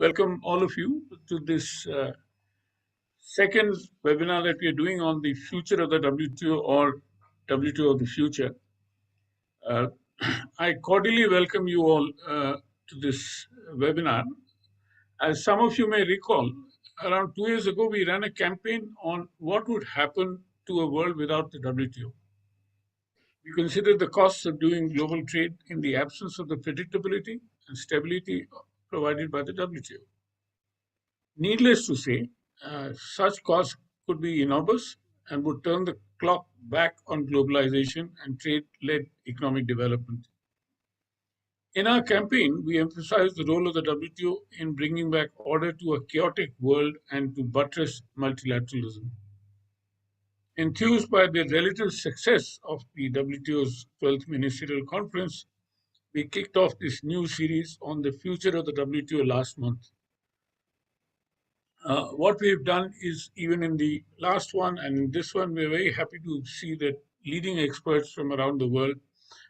welcome all of you to this second webinar that we are doing on the future of the WTO or WTO of the future. Uh, I cordially welcome you all to this webinar. As some of you may recall, around 2 years ago, we ran a campaign on what would happen to a world without the WTO. We considered the costs of doing global trade in the absence of the predictability and stability provided by the WTO. Needless to say, such costs could be enormous and would turn the clock back on globalization and trade-led economic development. In our campaign, we emphasized the role of the WTO in bringing back order to a chaotic world and to buttress multilateralism. Enthused by the relative success of the WTO's 12th Ministerial Conference, we kicked off this new series on the future of the WTO last month. What we've done is, even in the last one and in this one, we're very happy to see that leading experts from around the world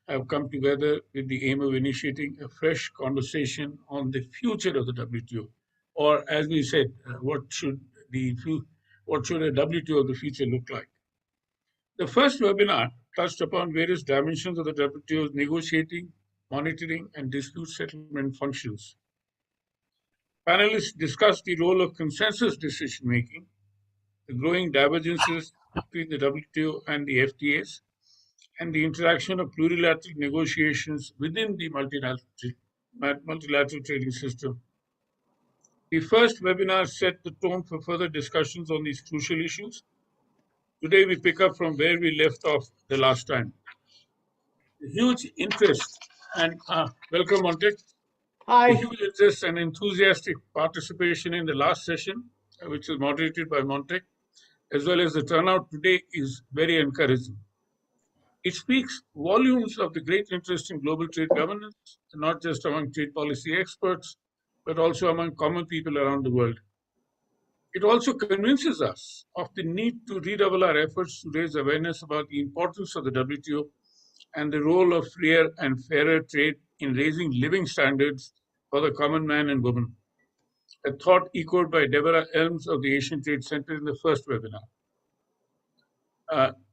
have come together with the aim of initiating a fresh conversation on the future of the WTO, or as we said, what should a WTO of the future look like? The first webinar touched upon various dimensions of the WTO's negotiating, monitoring, and dispute settlement functions. Panelists discussed the role of consensus decision-making, the growing divergences between the WTO and the FTAs, and the interaction of plurilateral negotiations within the multilateral trading system. The first webinar set the tone for further discussions on these crucial issues. Today, we pick up from where we left off the last time. The huge interest and welcome, Montek. Hi. The huge interest and enthusiastic participation in the last session, which was moderated by Montek, as well as the turnout today, is very encouraging. It speaks volumes of the great interest in global trade governance, not just among trade policy experts, but also among common people around the world. It also convinces us of the need to redouble our efforts to raise awareness about the importance of the WTO and the role of freer and fairer trade in raising living standards for the common man and woman, a thought echoed by Deborah Elms of the Asian Trade Center in the first webinar.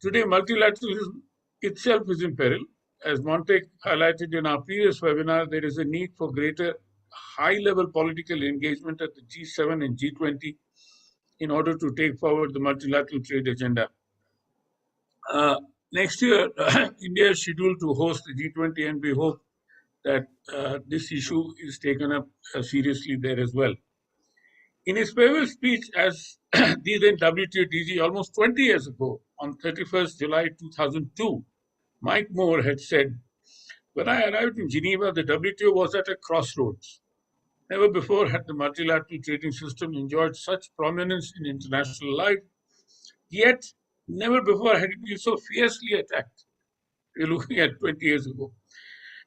Today, multilateralism itself is in peril. As Montek highlighted in our previous webinar, there is a need for greater high-level political engagement at the G7 and G20 in order to take forward the multilateral trade agenda. Next year, India is scheduled to host the G20, and we hope that this issue is taken up seriously there as well. In his farewell speech as the then WTO DG almost 20 years ago, on 31st July 2002, Mike Moore had said, "When I arrived in Geneva, the WTO was at a crossroads. Never before had the multilateral trading system enjoyed such prominence in international life, yet never before had it been so fiercely attacked." We're looking at 20 years ago.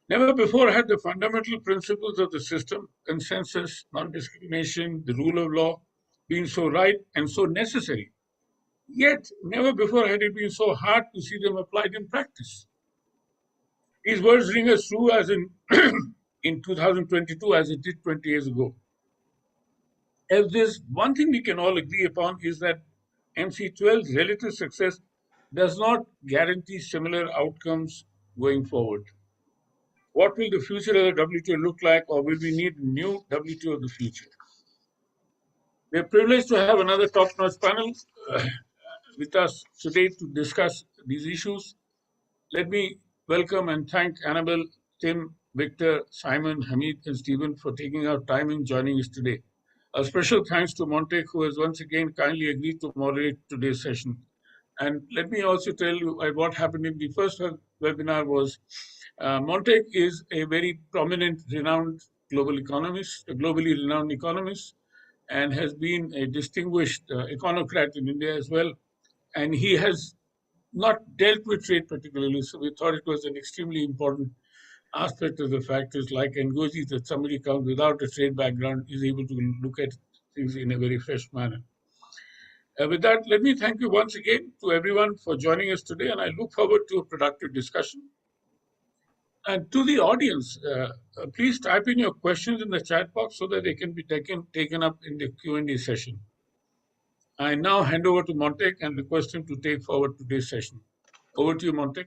Never before had the fundamental principles of the system, consensus, non-discrimination, the rule of law, been so right and so necessary. Yet, never before had it been so hard to see them applied in practice. These words ring us true as in 2022 as it did 20 years ago. If there's one thing we can all agree upon is that MC12's relative success does not guarantee similar outcomes going forward. What will the future of the WTO look like, or will we need a new WTO of the future? We are privileged to have another top-notch panel with us today to discuss these issues. Let me welcome and thank Annabelle, Tim, Victor, Simon, Hamid, and Stephen for taking out time and joining us today. A special thanks to Montek, who has once again kindly agreed to moderate today's session. And let me also tell you what happened in the first webinar was Montek is a very prominent, renowned global economist, a globally renowned economist, and has been a distinguished econocrat in India as well. And he has not dealt with trade particularly, so we thought it was an extremely important aspect of the factors like Ngozi that somebody comes without a trade background is able to look at things in a very fresh manner. With that, let me thank you once again to everyone for joining us today, and I look forward to a productive discussion. And to the audience, please type in your questions in the chat box so that they can be taken up in the Q&A session. I now hand over to Montek and request him to take forward today's session. Over to you, Montek.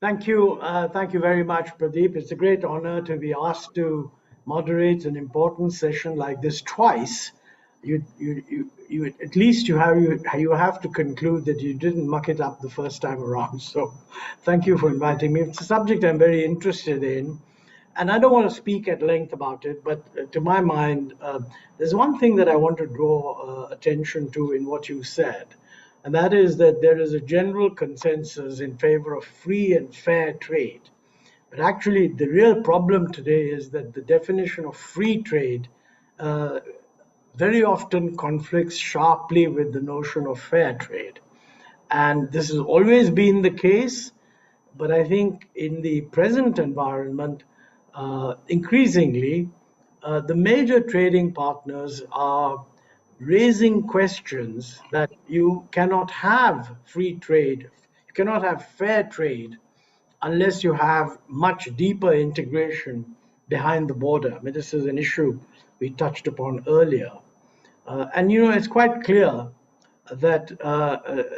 Thank you. Thank you very much, Pradeep. It's a great honor to be asked to moderate an important session like this twice. You at least you have to conclude that you didn't muck it up the first time around. So thank you for inviting me. It's a subject I'm very interested in. And I don't want to speak at length about it, but to my mind, there's one thing that I want to draw attention to in what you said, and that is that there is a general consensus in favor of free and fair trade. But actually, the real problem today is that the definition of free trade very often conflicts sharply with the notion of fair trade. And this has always been the case, but I think in the present environment, increasingly, the major trading partners are raising questions that you cannot have free trade, you cannot have fair trade unless you have much deeper integration behind the border. I mean, this is an issue we touched upon earlier. And it's quite clear that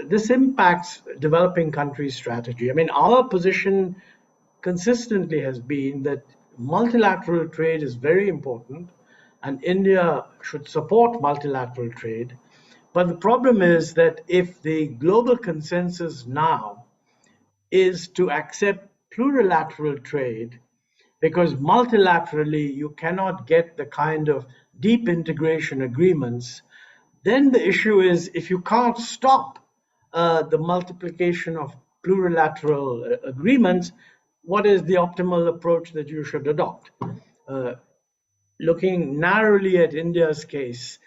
this impacts developing countries' strategy. I mean, our position consistently has been that multilateral trade is very important and India should support multilateral trade. But the problem is that if the global consensus now is to accept plurilateral trade, because multilaterally you cannot get the kind of deep integration agreements, then the issue is if you can't stop the multiplication of plurilateral agreements, what is the optimal approach that you should adopt? Looking narrowly at India's case,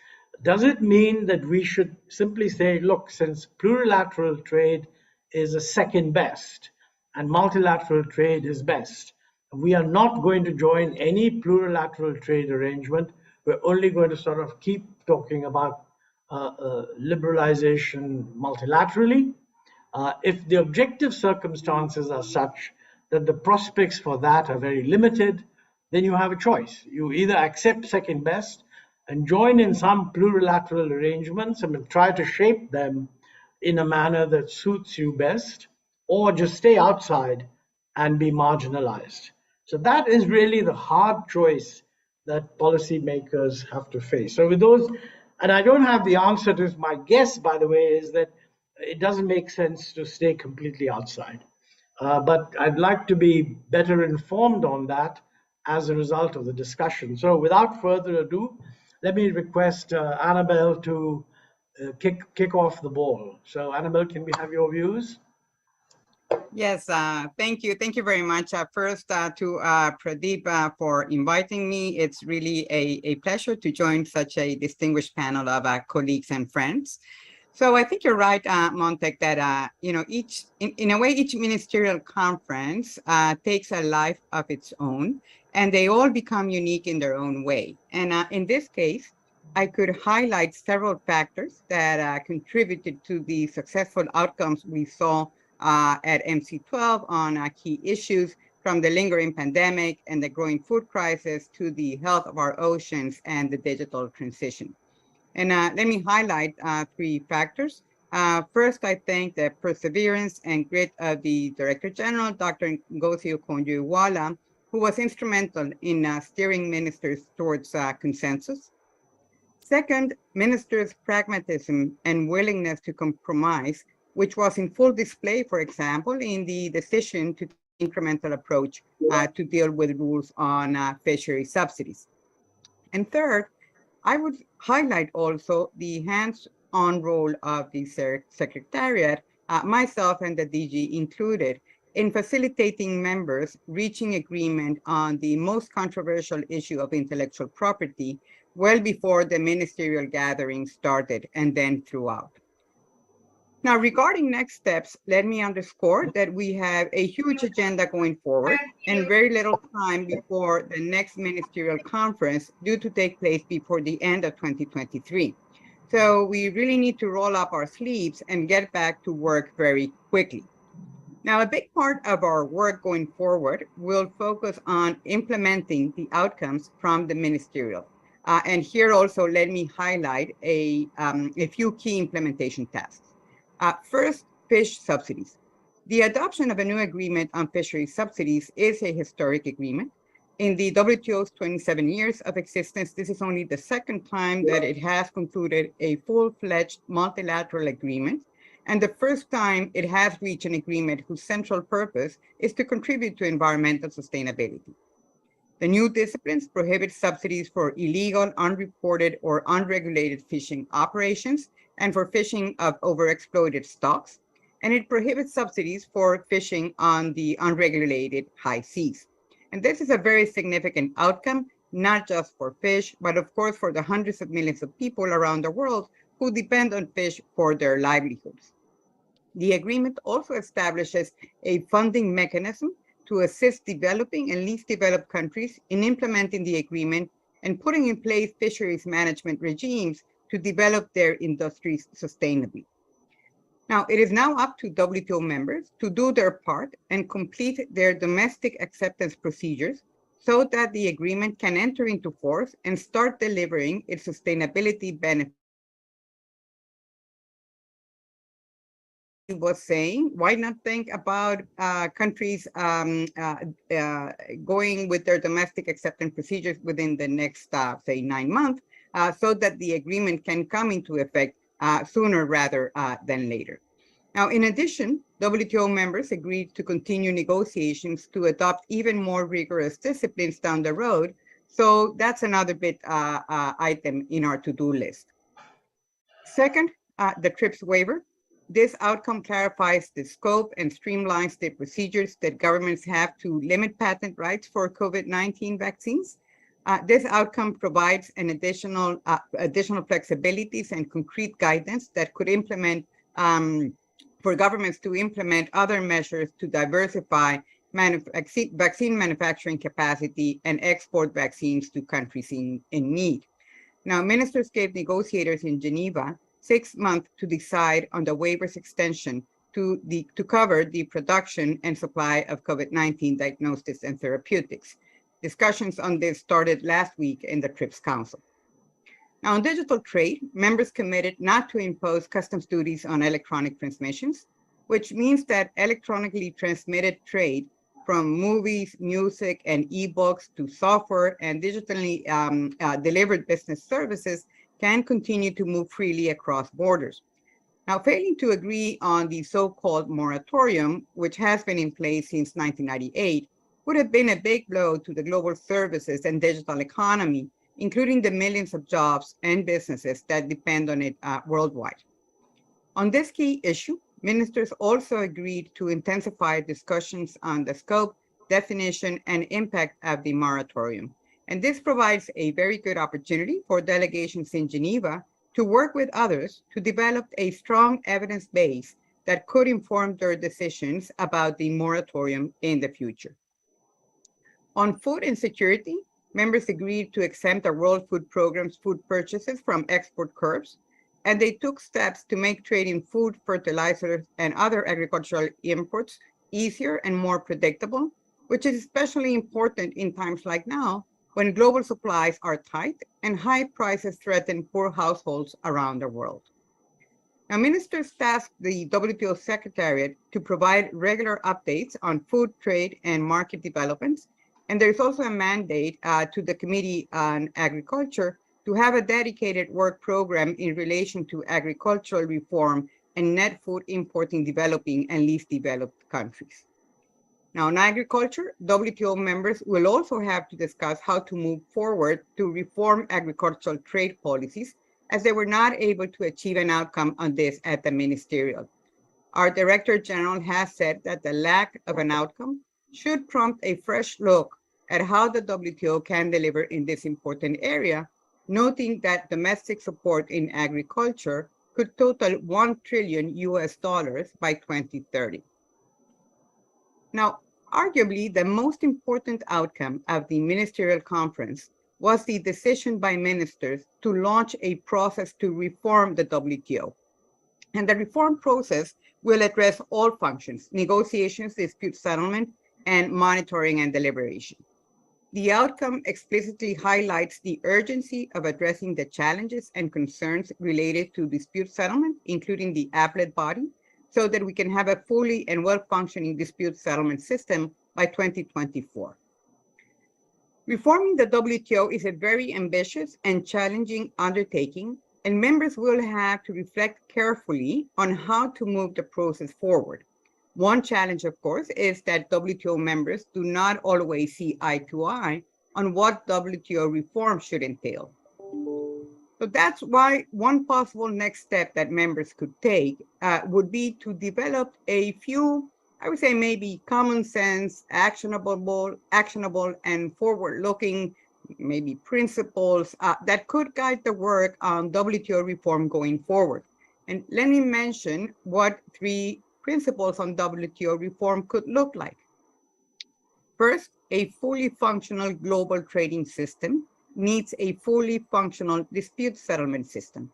does it mean that we should simply say, look, since plurilateral trade is a second best and multilateral trade is best, we are not going to join any plurilateral trade arrangement. We're only going to sort of keep talking about liberalization multilaterally. If the objective circumstances are such that the prospects for that are very limited, then you have a choice. You either accept second best and join in some plurilateral arrangements and try to shape them in a manner that suits you best, or just stay outside and be marginalized. So that is really the hard choice that policymakers have to face. So with those, and I don't have the answer to this, my guess, by the way, is that it doesn't make sense to stay completely outside. But I'd like to be better informed on that as a result of the discussion. So without further ado, let me request Annabelle to kick off the ball. So Annabelle, can we have your views? Yes, thank you. Thank you very much. First, to Pradeep for inviting me. It's really a pleasure to join such a distinguished panel of colleagues and friends. So I think you're right, Montek, that in a way, each ministerial conference takes a life of its own, and they all become unique in their own way. And in this case, I could highlight several factors that contributed to the successful outcomes we saw at MC12 on key issues, from the lingering pandemic and the growing food crisis to the health of our oceans and the digital transition. And let me highlight three factors. First, I think the perseverance and grit of the Director General, Dr. Ngozi Okonjo-Iweala, who was instrumental in steering ministers towards consensus. Second, ministers' pragmatism and willingness to compromise, which was in full display, for example, in the decision to take an incremental approach to deal with rules on fishery subsidies. And third, I would highlight also the hands-on role of the Secretariat, myself and the DG included, in facilitating members reaching agreement on the most controversial issue of intellectual property well before the ministerial gathering started and then throughout. Now, regarding next steps, let me underscore that we have a huge agenda going forward and very little time before the next ministerial conference due to take place before the end of 2023. So we really need to roll up our sleeves and get back to work very quickly. Now, a big part of our work going forward will focus on implementing the outcomes from the ministerial. And here also, let me highlight a few key implementation tasks. First, fish subsidies. The adoption of a new agreement on fisheries subsidies is a historic agreement. In the WTO's 27 years of existence, this is only the second time that it has concluded a full-fledged multilateral agreement, and the first time it has reached an agreement whose central purpose is to contribute to environmental sustainability. The new disciplines prohibit subsidies for illegal, unreported, or unregulated fishing operations and for fishing of overexploited stocks, and it prohibits subsidies for fishing on the unregulated high seas. And this is a very significant outcome, not just for fish, but of course for the hundreds of millions of people around the world who depend on fish for their livelihoods. The agreement also establishes a funding mechanism to assist developing and least developed countries in implementing the agreement and putting in place fisheries management regimes to develop their industries sustainably. Now, it is now up to WTO members to do their part and complete their domestic acceptance procedures so that the agreement can enter into force and start delivering its sustainability benefits. Was saying, why not think about countries going with their domestic acceptance procedures within the next, say, 9 months, so that the agreement can come into effect sooner rather than later. Now, in addition, WTO members agreed to continue negotiations to adopt even more rigorous disciplines down the road. So that's another bit item in our to-do list. Second, the TRIPS waiver. This outcome clarifies the scope and streamlines the procedures that governments have to limit patent rights for COVID-19 vaccines. This outcome provides an additional flexibilities and concrete guidance that could implement for governments to implement other measures to diversify vaccine manufacturing capacity and export vaccines to countries in need. Now, ministers gave negotiators in Geneva 6 months to decide on the waiver's extension to cover the production and supply of COVID-19 diagnostics and therapeutics. Discussions on this started last week in the TRIPS Council. Now, on digital trade, members committed not to impose customs duties on electronic transmissions, which means that electronically transmitted trade from movies, music, and ebooks to software and digitally delivered business services can continue to move freely across borders. Now, failing to agree on the so-called moratorium, which has been in place since 1998, would have been a big blow to the global services and digital economy, including the millions of jobs and businesses that depend on it worldwide. On this key issue, ministers also agreed to intensify discussions on the scope, definition, and impact of the moratorium. And this provides a very good opportunity for delegations in Geneva to work with others to develop a strong evidence base that could inform their decisions about the moratorium in the future. On food insecurity, members agreed to exempt the World Food Programme's food purchases from export curbs, and they took steps to make trade in food, fertilizers, and other agricultural imports easier and more predictable, which is especially important in times like now, when global supplies are tight and high prices threaten poor households around the world. Now, ministers tasked the WTO Secretariat to provide regular updates on food, trade, and market developments. And there's also a mandate to the Committee on Agriculture to have a dedicated work program in relation to agricultural reform and net food importing developing and least developed countries. Now, in agriculture, WTO members will also have to discuss how to move forward to reform agricultural trade policies, as they were not able to achieve an outcome on this at the ministerial. Our Director General has said that the lack of an outcome should prompt a fresh look at how the WTO can deliver in this important area, noting that domestic support in agriculture could total $1 trillion by 2030. Now, arguably, the most important outcome of the Ministerial Conference was the decision by ministers to launch a process to reform the WTO. And the reform process will address all functions: negotiations, dispute settlement, and monitoring and deliberation. The outcome explicitly highlights the urgency of addressing the challenges and concerns related to dispute settlement, including the appellate body, so that we can have a fully and well-functioning dispute settlement system by 2024. Reforming the WTO is a very ambitious and challenging undertaking, and members will have to reflect carefully on how to move the process forward. One challenge, of course, is that WTO members do not always see eye to eye on what WTO reform should entail. So that's why one possible next step that members could take would be to develop a few, I would say maybe common sense, actionable and forward-looking, maybe principles that could guide the work on WTO reform going forward. And let me mention what 3 principles on WTO reform could look like. First, a fully functional global trading system needs a fully functional dispute settlement system.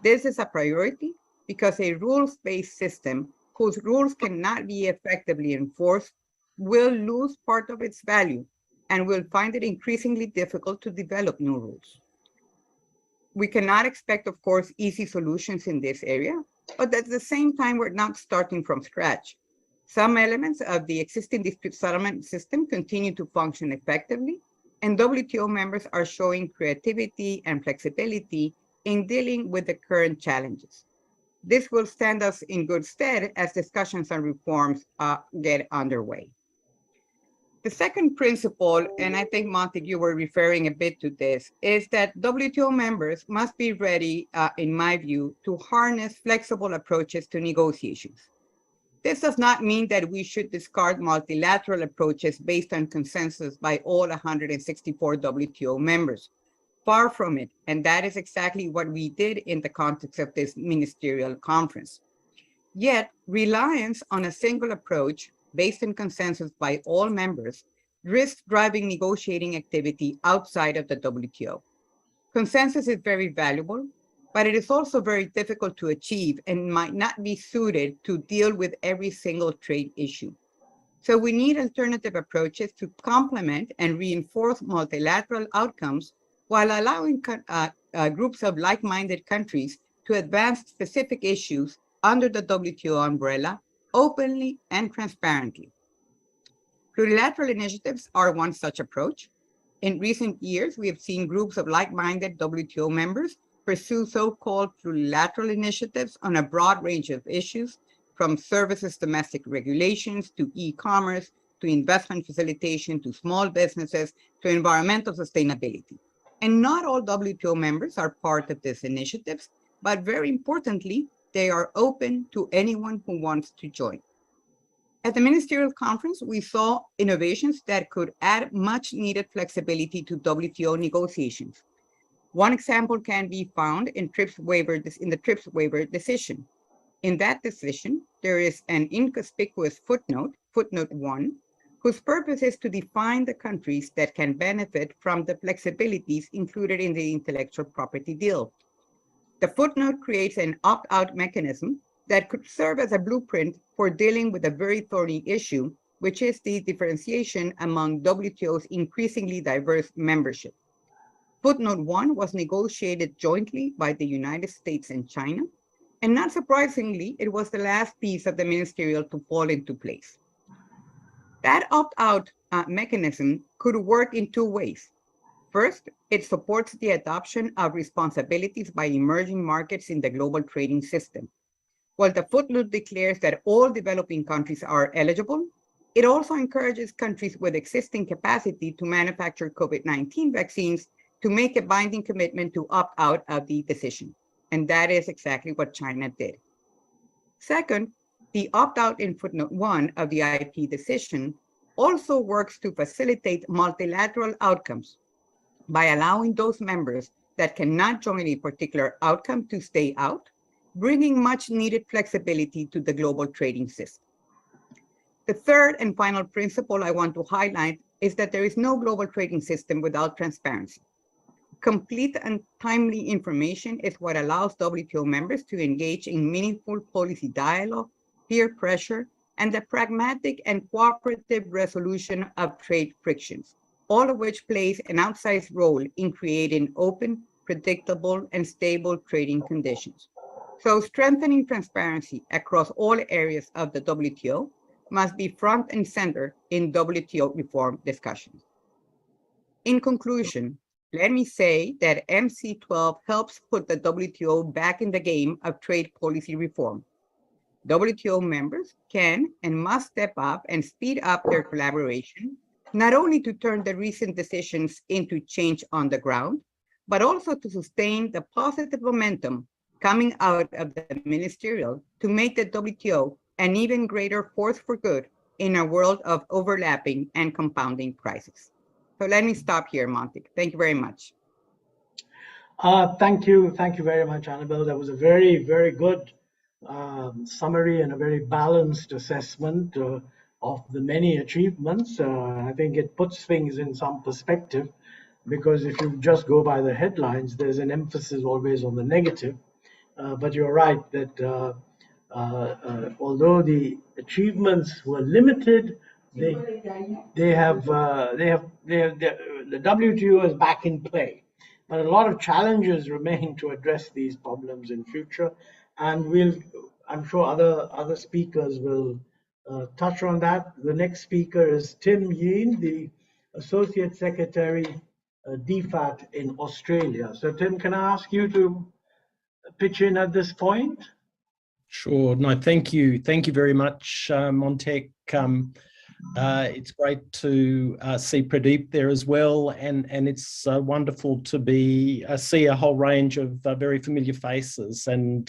This is a priority because a rules-based system whose rules cannot be effectively enforced will lose part of its value and will find it increasingly difficult to develop new rules. We cannot expect, of course, easy solutions in this area, but at the same time, we're not starting from scratch. Some elements of the existing dispute settlement system continue to function effectively, and WTO members are showing creativity and flexibility in dealing with the current challenges. This will stand us in good stead as discussions on reforms get underway. The second principle, and I think, Montague, you were referring a bit to this, is that WTO members must be ready, in my view, to harness flexible approaches to negotiations. This does not mean that we should discard multilateral approaches based on consensus by all 164 WTO members. Far from it, and that is exactly what we did in the context of this Ministerial Conference. Yet, reliance on a single approach based on consensus by all members risks driving negotiating activity outside of the WTO. Consensus is very valuable, but it is also very difficult to achieve and might not be suited to deal with every single trade issue. So we need alternative approaches to complement and reinforce multilateral outcomes while allowing groups of like-minded countries to advance specific issues under the WTO umbrella openly and transparently. Plurilateral initiatives are one such approach. In recent years, we have seen groups of like-minded WTO members pursue so-called plurilateral initiatives on a broad range of issues, from services domestic regulations to e-commerce, to investment facilitation, to small businesses, to environmental sustainability. And not all WTO members are part of these initiatives, but very importantly, they are open to anyone who wants to join. At the Ministerial Conference, we saw innovations that could add much needed flexibility to WTO negotiations. One example can be found in the TRIPS waiver decision. In that decision, there is an inconspicuous footnote, footnote 1, whose purpose is to define the countries that can benefit from the flexibilities included in the intellectual property deal. The footnote creates an opt-out mechanism that could serve as a blueprint for dealing with a very thorny issue, which is the differentiation among WTO's increasingly diverse membership. Footnote 1 was negotiated jointly by the United States and China, and not surprisingly, it was the last piece of the ministerial to fall into place. That opt-out mechanism could work in 2 ways. First, it supports the adoption of responsibilities by emerging markets in the global trading system. While the footnote declares that all developing countries are eligible, it also encourages countries with existing capacity to manufacture COVID-19 vaccines to make a binding commitment to opt out of the decision. And that is exactly what China did. Second, the opt-out in footnote 1 of the IP decision also works to facilitate multilateral outcomes by allowing those members that cannot join a particular outcome to stay out, bringing much needed flexibility to the global trading system. The third and final principle I want to highlight is that there is no global trading system without transparency. Complete and timely information is what allows WTO members to engage in meaningful policy dialogue, peer pressure, and the pragmatic and cooperative resolution of trade frictions, all of which plays an outsized role in creating open, predictable, and stable trading conditions. So strengthening transparency across all areas of the WTO must be front and center in WTO reform discussions. In conclusion, let me say that MC12 helps put the WTO back in the game of trade policy reform. WTO members can and must step up and speed up their collaboration, not only to turn the recent decisions into change on the ground, but also to sustain the positive momentum coming out of the ministerial to make the WTO an even greater force for good in a world of overlapping and compounding crises. So let me stop here, Monty. Thank you very much. Thank you very much, Annabelle. That was a very, very good summary and a very balanced assessment of the many achievements. I think it puts things in some perspective, because if you just go by the headlines, there's an emphasis always on the negative. But you're right that although the achievements were limited, the WTO is back in play. But a lot of challenges remain to address these problems in future, and I'm sure other speakers will touch on that. The next speaker is Tim Yeen, the Associate Secretary DFAT in Australia. So Tim, can I ask you to pitch in at this point? Sure. No, thank you. Thank you very much, Montek. It's great to see Pradeep there as well, and it's wonderful to see a whole range of very familiar faces, and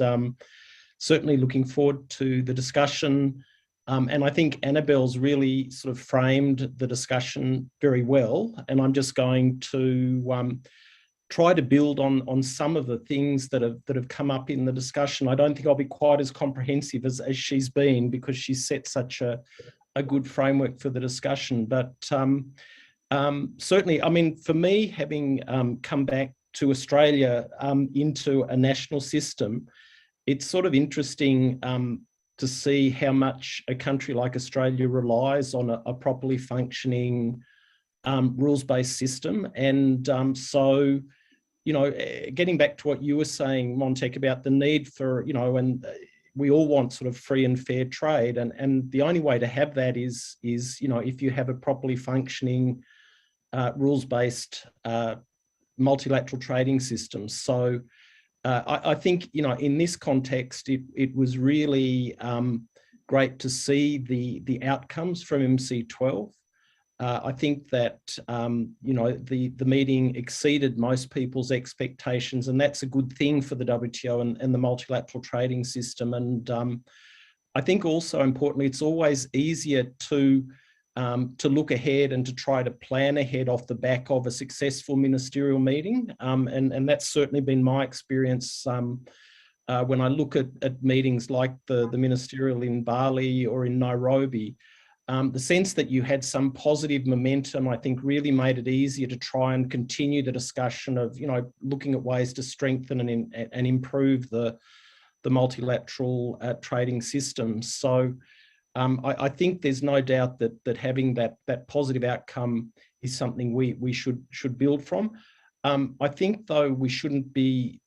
certainly looking forward to the discussion. And I think Annabelle's really sort of framed the discussion very well, and I'm just going to try to build on some of the things that have come up in the discussion. I don't think I'll be quite as comprehensive as she's been, because she's set such a good framework for the discussion. But certainly, I mean, for me, having come back to Australia into a national system, it's sort of interesting to see how much a country like Australia relies on a properly functioning rules-based system. And so, you know, getting back to what you were saying, Montek, about the need for, you know, and we all want sort of free and fair trade, and the only way to have that is you know, if you have a properly functioning rules-based multilateral trading system. So I think, you know, in this context, it was really great to see the outcomes from MC12. I think that, you know, the meeting exceeded most people's expectations, and that's a good thing for the WTO and the multilateral trading system. And I think also importantly, it's always easier to look ahead and to try to plan ahead off the back of a successful ministerial meeting. And that's certainly been my experience when I look at meetings like the ministerial in Bali or in Nairobi. The sense that you had some positive momentum, I think, really made it easier to try and continue the discussion of, you know, looking at ways to strengthen and improve the multilateral trading system. So I think there's no doubt that having that positive outcome is something we should build from. I think, though, we shouldn't be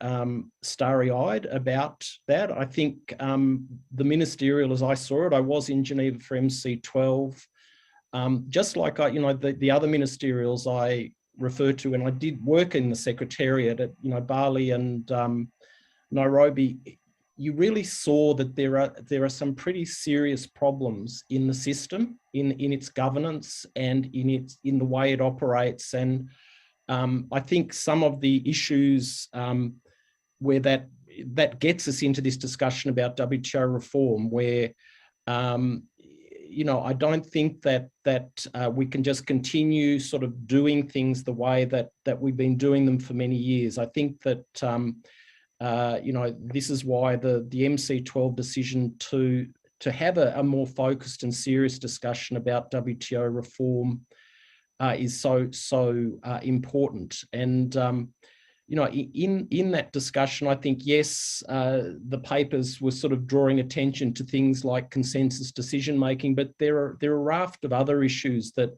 starry-eyed about that. I think the ministerial, as I saw it, I was in Geneva for MC12, just like the other ministerials I refer to, and I did work in the Secretariat at, you know, Bali and Nairobi. You really saw that there are some pretty serious problems in the system, in its governance, and in the way it operates. And I think some of the issues where that gets us into this discussion about WTO reform, where you know, I don't think that we can just continue sort of doing things the way that we've been doing them for many years. I think that you know, this is why the MC12 decision to have a more focused and serious discussion about WTO reform is so important. And in that discussion, I think, yes, the papers were sort of drawing attention to things like consensus decision-making, but there are a raft of other issues that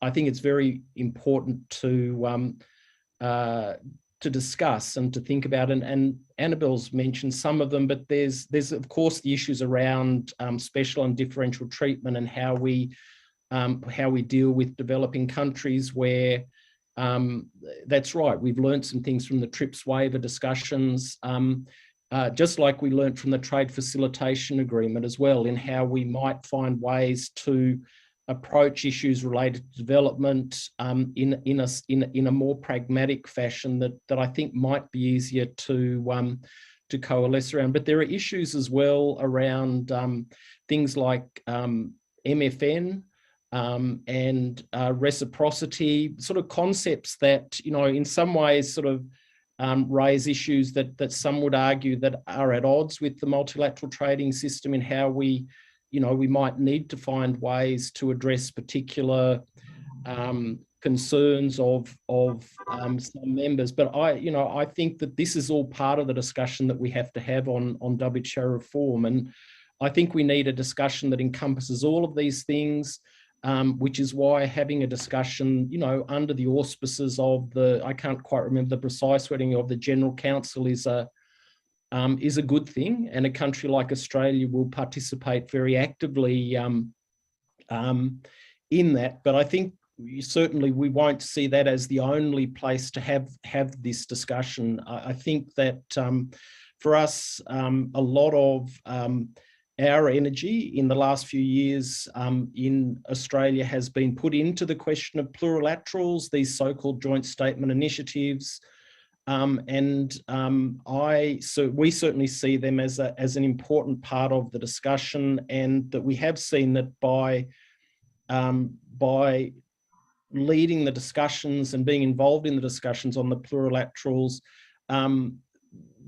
I think it's very important to discuss and to think about. And Annabelle's mentioned some of them, but there's of course the issues around special and differential treatment and how we deal with developing countries where that's right. We've learned some things from the TRIPS waiver discussions, just like we learned from the trade facilitation agreement as well, in how we might find ways to approach issues related to development in a more pragmatic fashion that I think might be easier to coalesce around. But there are issues as well around things like MFN. And reciprocity, sort of concepts that, in some ways sort of raise issues that some would argue that are at odds with the multilateral trading system, in how we might need to find ways to address particular concerns of some members. But I think that this is all part of the discussion that we have to have on WTO reform. And I think we need a discussion that encompasses all of these things. Which is why having a discussion, under the auspices of I can't quite remember the precise wording of the General Council is a good thing, and a country like Australia will participate very actively in that. But I think certainly we won't see that as the only place to have this discussion. I think that for us, a lot of our energy in the last few years in Australia has been put into the question of plurilaterals, these so-called joint statement initiatives. We certainly see them as an important part of the discussion, and that we have seen that by leading the discussions and being involved in the discussions on the plurilaterals,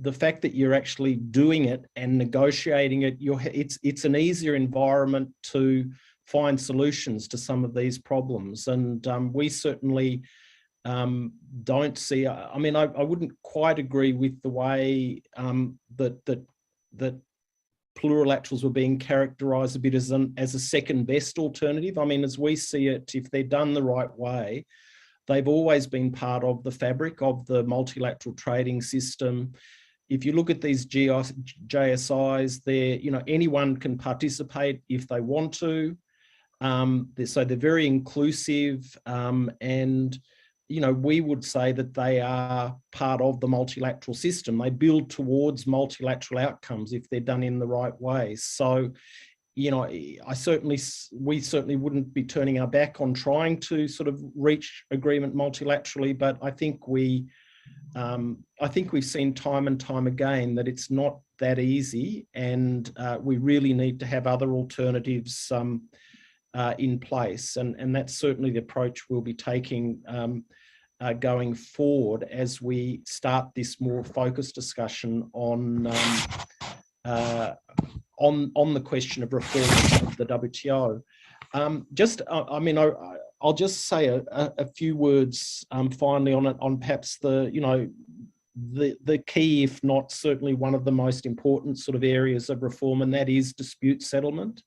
the fact that you're actually doing it and negotiating it, it's an easier environment to find solutions to some of these problems. And we certainly don't see, I wouldn't quite agree with the way that plurilaterals were being characterised a bit as a second best alternative. As we see it, if they're done the right way, they've always been part of the fabric of the multilateral trading system. If you look at these JSIs, anyone can participate if they want to. So they're very inclusive, and we would say that they are part of the multilateral system. They build towards multilateral outcomes if they're done in the right way. So, we certainly wouldn't be turning our back on trying to sort of reach agreement multilaterally, but I think we've seen time and time again that it's not that easy, and we really need to have other alternatives in place. And that's certainly the approach we'll be taking going forward as we start this more focused discussion on the question of reform of the WTO. I'll just say a few words finally on perhaps the key, if not certainly one of the most important sort of areas of reform, and that is dispute settlement.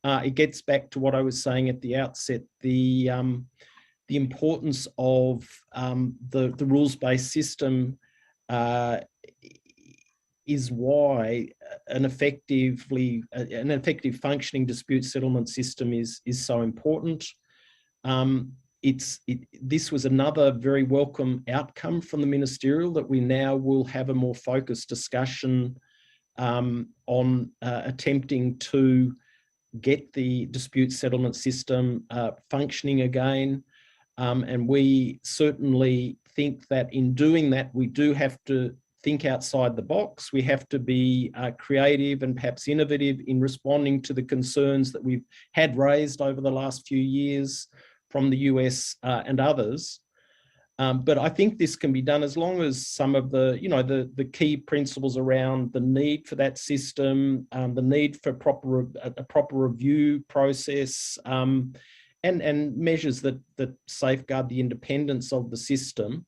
It gets back to what I was saying at the outset, the importance of the rules-based system is why an effective functioning dispute settlement system is so important. This was another very welcome outcome from the ministerial, that we now will have a more focused discussion on attempting to get the dispute settlement system functioning again. And we certainly think that in doing that, we do have to think outside the box. We have to be creative and perhaps innovative in responding to the concerns that we've had raised over the last few years from the US and others. But I think this can be done as long as some of the key principles around the need for that system, the need for a proper review process, and measures that safeguard the independence of the system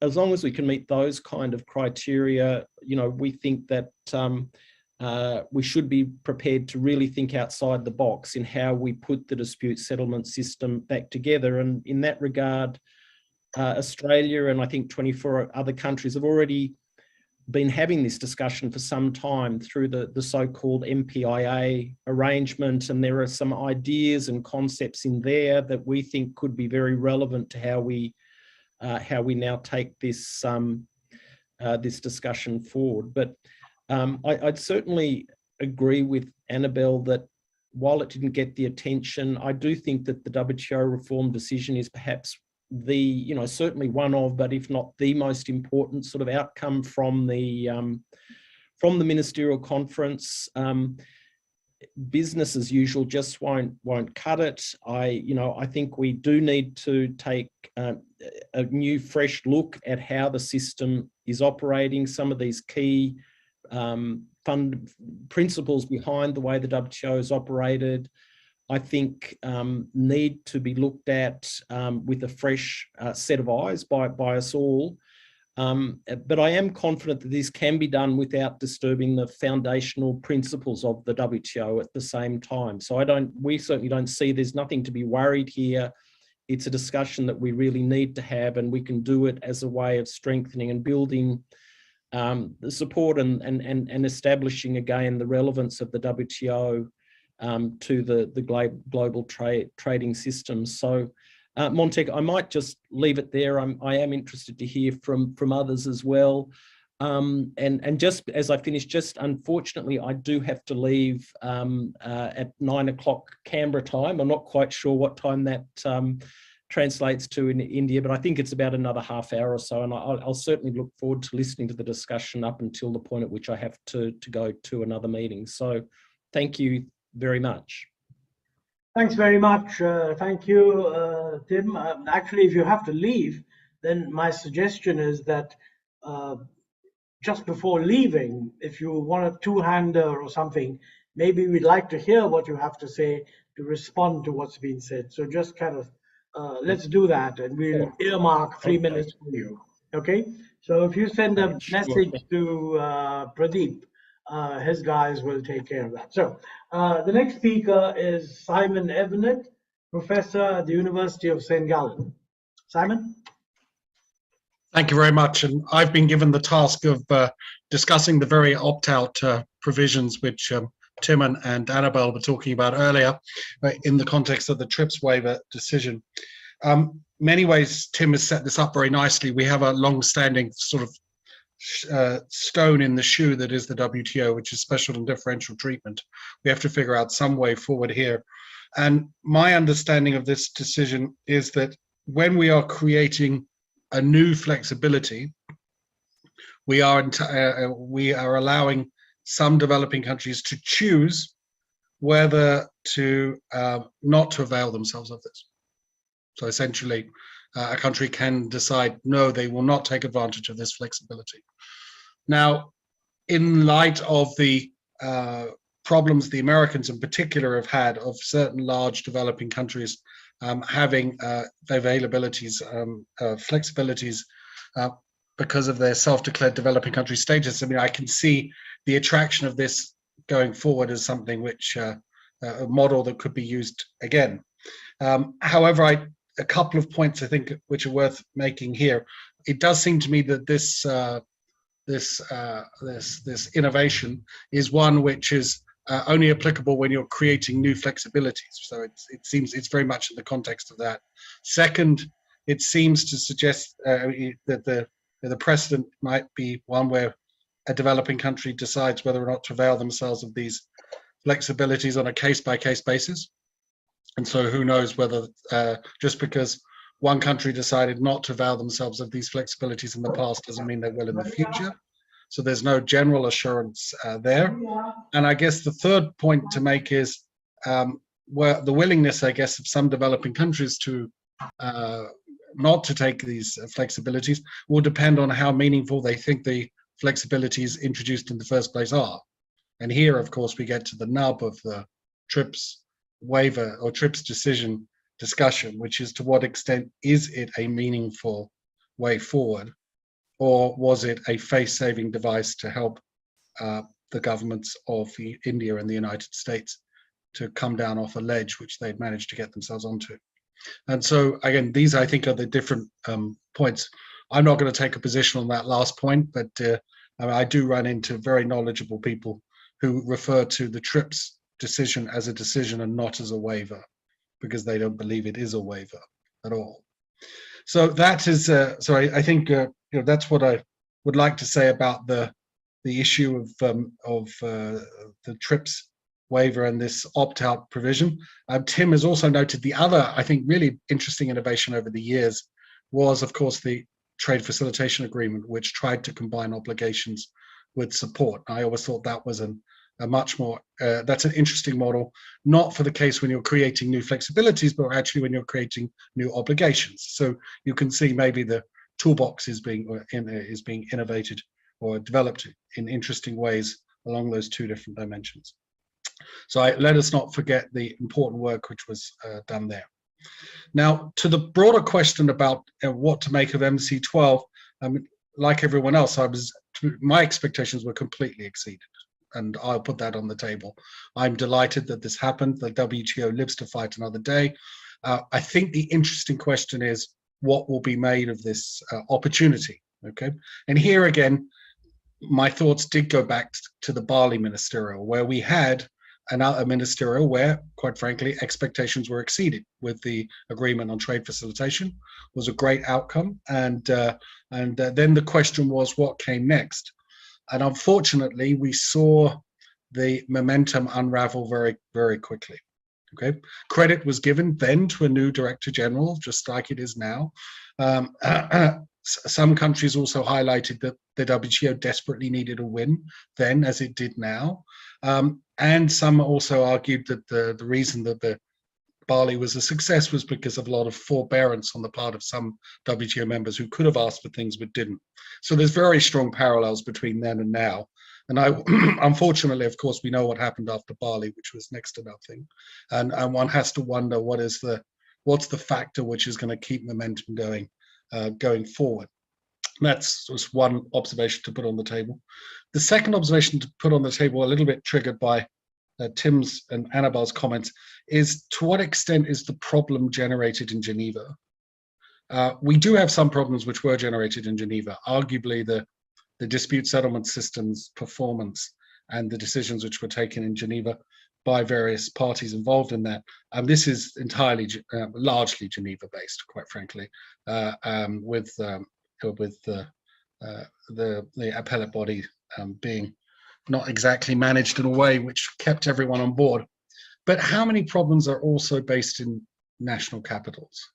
as long as we can meet those kind of criteria, we think that we should be prepared to really think outside the box in how we put the dispute settlement system back together. And in that regard, Australia and I think 24 other countries have already been having this discussion for some time through the so-called MPIA arrangement, and there are some ideas and concepts in there that we think could be very relevant to how we now take this this discussion forward. But I'd certainly agree with Annabelle that while it didn't get the attention, I do think that the WTO reform decision is perhaps the, certainly one of, but if not the most important sort of outcome from the Ministerial Conference. Business as usual just won't cut it. I think we do need to take a new, fresh look at how the system is operating. Some of these key principles behind the way the WTO is operated, I think need to be looked at with a fresh set of eyes by us all. But I am confident that this can be done without disturbing the foundational principles of the WTO at the same time. So we certainly don't see there's nothing to be worried here. It's a discussion that we really need to have, and we can do it as a way of strengthening and building the support and establishing again the relevance of the WTO to the global trading system. So Montec, I might just leave it there. I am interested to hear from others as well. And just as I finish, just unfortunately, I do have to leave at 9 o'clock Canberra time. I'm not quite sure what time that translates to in India, but I think it's about another half hour or so. And I'll certainly look forward to listening to the discussion up until the point at which I have to go to another meeting. So thank you very much. Thanks very much. Thank you, Tim. Actually, if you have to leave, then my suggestion is that just before leaving, if you want a two-hander or something, maybe we'd like to hear what you have to say to respond to what's been said. So just kind of let's do that, and we'll earmark 3 minutes for you. Okay? So if you send a message to Pradeep, his guys will take care of that. So the next speaker is Simon Evenet, professor at the University of St. Gallen. Simon? Thank you very much. And I've been given the task of discussing the very opt-out provisions which Tim and Annabelle were talking about earlier in the context of the TRIPS waiver decision. Many ways, Tim has set this up very nicely. We have a long-standing sort of stone in the shoe that is the WTO, which is special and differential treatment. We have to figure out some way forward here. And my understanding of this decision is that when we are creating a new flexibility, we are allowing some developing countries to choose whether to not to avail themselves of this. So essentially, a country can decide, no, they will not take advantage of this flexibility. Now, in light of the problems the Americans in particular have had of certain large developing countries having availabilities, flexibilities because of their self-declared developing country status, I mean, I can see the attraction of this going forward as something which, a model that could be used again. However, a couple of points I think which are worth making here. It does seem to me that this innovation is one which is only applicable when you're creating new flexibilities. So it seems it's very much in the context of that. Second, it seems to suggest that the precedent might be one where a developing country decides whether or not to avail themselves of these flexibilities on a case-by-case basis. And so who knows whether just because one country decided not to avail themselves of these flexibilities in the past doesn't mean they will in the future. So there's no general assurance there. And I guess the third point to make is where the willingness, I guess, of some developing countries to not to take these flexibilities will depend on how meaningful they think the flexibilities introduced in the first place are. And here, of course, we get to the nub of the TRIPS waiver or TRIPS decision discussion, which is to what extent is it a meaningful way forward? or was it a face-saving device to help the governments of India and the United States to come down off a ledge which they'd managed to get themselves onto? And so, again, these, I think, are the different points. I'm not going to take a position on that last point, but I do run into very knowledgeable people who refer to the TRIPS decision as a decision and not as a waiver, because they don't believe it is a waiver at all. So that is, I think that's what I would like to say about the issue of the TRIPS waiver and this opt-out provision. Tim has also noted the other, I think, really interesting innovation over the years was, of course, the trade facilitation agreement, which tried to combine obligations with support. I always thought that was a much more, that's an interesting model, not for the case when you're creating new flexibilities, but actually when you're creating new obligations. So you can see maybe the toolbox is being innovated or developed in interesting ways along those two different dimensions. So let us not forget the important work which was done there. Now, to the broader question about what to make of MC12, like everyone else, my expectations were completely exceeded, and I'll put that on the table. I'm delighted that this happened. The WTO lives to fight another day. I think the interesting question is what will be made of this opportunity, okay? And here again, my thoughts did go back to the Bali Ministerial, where we had a ministerial where, quite frankly, expectations were exceeded with the agreement on trade facilitation. It was a great outcome. And then the question was, what came next? And unfortunately, we saw the momentum unravel very, very quickly. Okay, credit was given then to a new director general, just like it is now. Some countries also highlighted that the WTO desperately needed a win then, as it did now. And some also argued that the reason that the Bali was a success was because of a lot of forbearance on the part of some WTO members who could have asked for things but didn't. So there's very strong parallels between then and now. And unfortunately, of course, we know what happened after Bali, which was next to nothing. And one has to wonder what's the factor which is going to keep momentum going forward. That's just one observation to put on the table. The second observation to put on the table, a little bit triggered by Tim's and Annabelle's comments, is to what extent is the problem generated in Geneva? We do have some problems which were generated in Geneva. Arguably, the dispute settlement system's performance and the decisions which were taken in Geneva by various parties involved in that. This is entirely, largely Geneva-based, quite frankly, with the appellate body being not exactly managed in a way which kept everyone on board. But how many problems are also based in national capitals?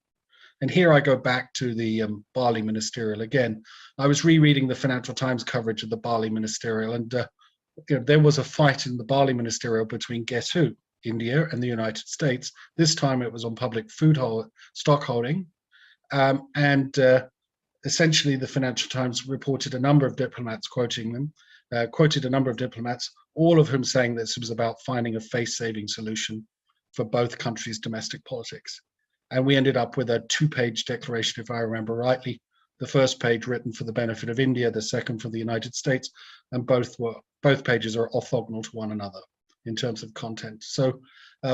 And here I go back to the Bali Ministerial again. I was rereading the Financial Times coverage of the Bali Ministerial, and there was a fight in the Bali Ministerial between guess who? India and the United States. This time it was on public food stock holding. Essentially the Financial Times reported a number of diplomats quoted a number of diplomats, all of whom saying this was about finding a face-saving solution for both countries' domestic politics. And we ended up with a 2-page declaration, if I remember rightly. The first page written for the benefit of India, the second for the United States, and both pages are orthogonal to one another in terms of content. So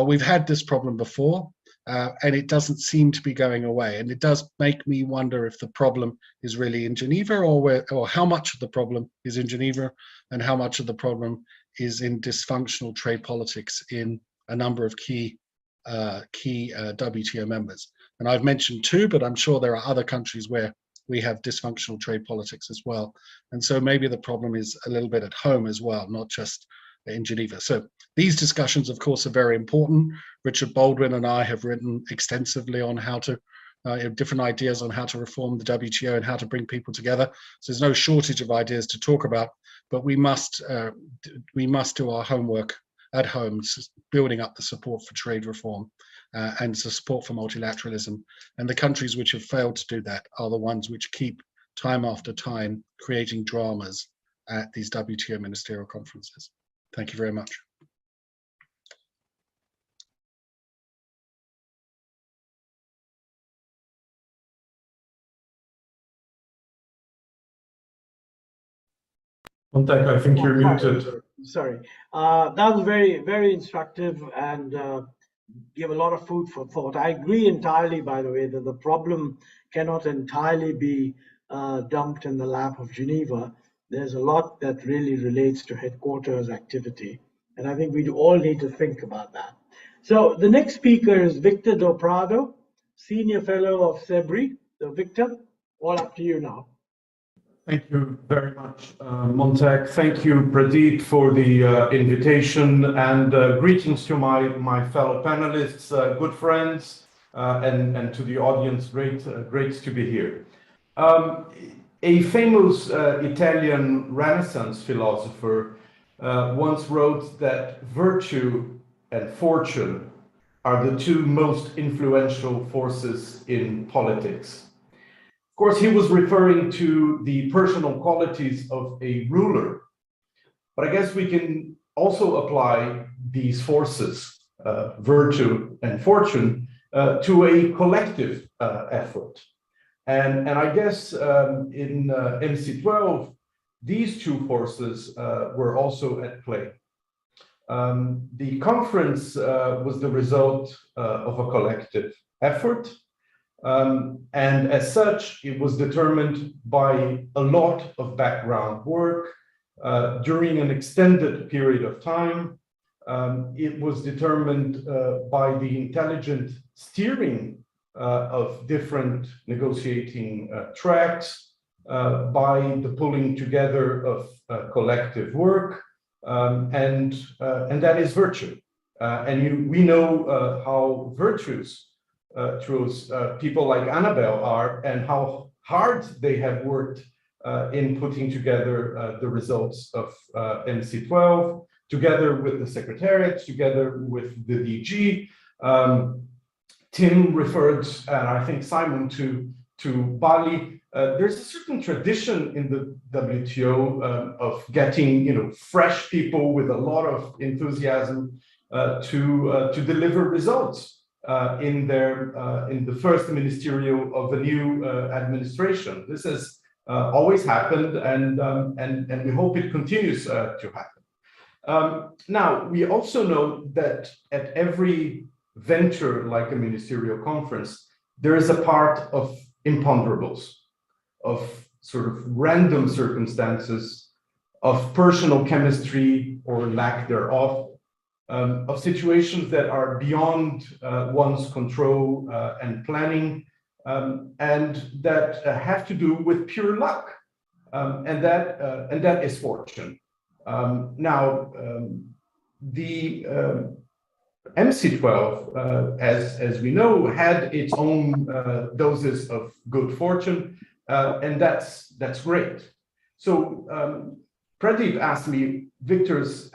we've had this problem before, and it doesn't seem to be going away. And it does make me wonder if the problem is really in Geneva, or how much of the problem is in Geneva, and how much of the problem is in dysfunctional trade politics in a number of key WTO members. And I've mentioned 2, but I'm sure there are other countries where we have dysfunctional trade politics as well. And so maybe the problem is a little bit at home as well, not just in Geneva. So these discussions, of course, are very important. Richard Baldwin and I have written extensively on how to, different ideas on how to reform the WTO and how to bring people together. So there's no shortage of ideas to talk about, but we must do our homework at home, building up the support for trade reform and the support for multilateralism. And the countries which have failed to do that are the ones which keep time after time creating dramas at these WTO ministerial conferences. Thank you very much. Montek, I think you're muted. Sorry. That was very, very instructive and give a lot of food for thought. I agree entirely, by the way, that the problem cannot entirely be dumped in the lap of Geneva. There's a lot that really relates to headquarters activity. And I think we all need to think about that. So the next speaker is Victor Do Prado, Senior Fellow of SEBRI. So Victor, all up to you now. Thank you very much, Montek. Thank you, Pradeep, for the invitation, and greetings to my fellow panelists, good friends, and to the audience. Great to be here. A famous Italian Renaissance philosopher once wrote that virtue and fortune are the two most influential forces in politics. Of course, he was referring to the personal qualities of a ruler, but I guess we can also apply these forces, virtue and fortune, to a collective effort. And I guess in MC12, these two forces were also at play. The conference was the result of a collective effort. And as such, it was determined by a lot of background work during an extended period of time. It was determined by the intelligent steering of different negotiating tracks, by the pulling together of collective work, and that is virtue. We know how virtuous people like Annabelle are, and how hard they have worked in putting together the results of MC12, together with the Secretariat, together with the DG. Tim referred, and I think Simon, to Bali. There's a certain tradition in the WTO of getting, fresh people with a lot of enthusiasm to deliver results in the first ministerial of the new administration. This has always happened, and we hope it continues to happen. Now, we also know that at every venture like a ministerial conference, there is a part of imponderables, of sort of random circumstances, of personal chemistry or lack thereof, of situations that are beyond one's control and planning, and that have to do with pure luck, and that is fortune. Now, the MC12, as we know, had its own doses of good fortune, and that's great. So Pradeep asked me, Victor's,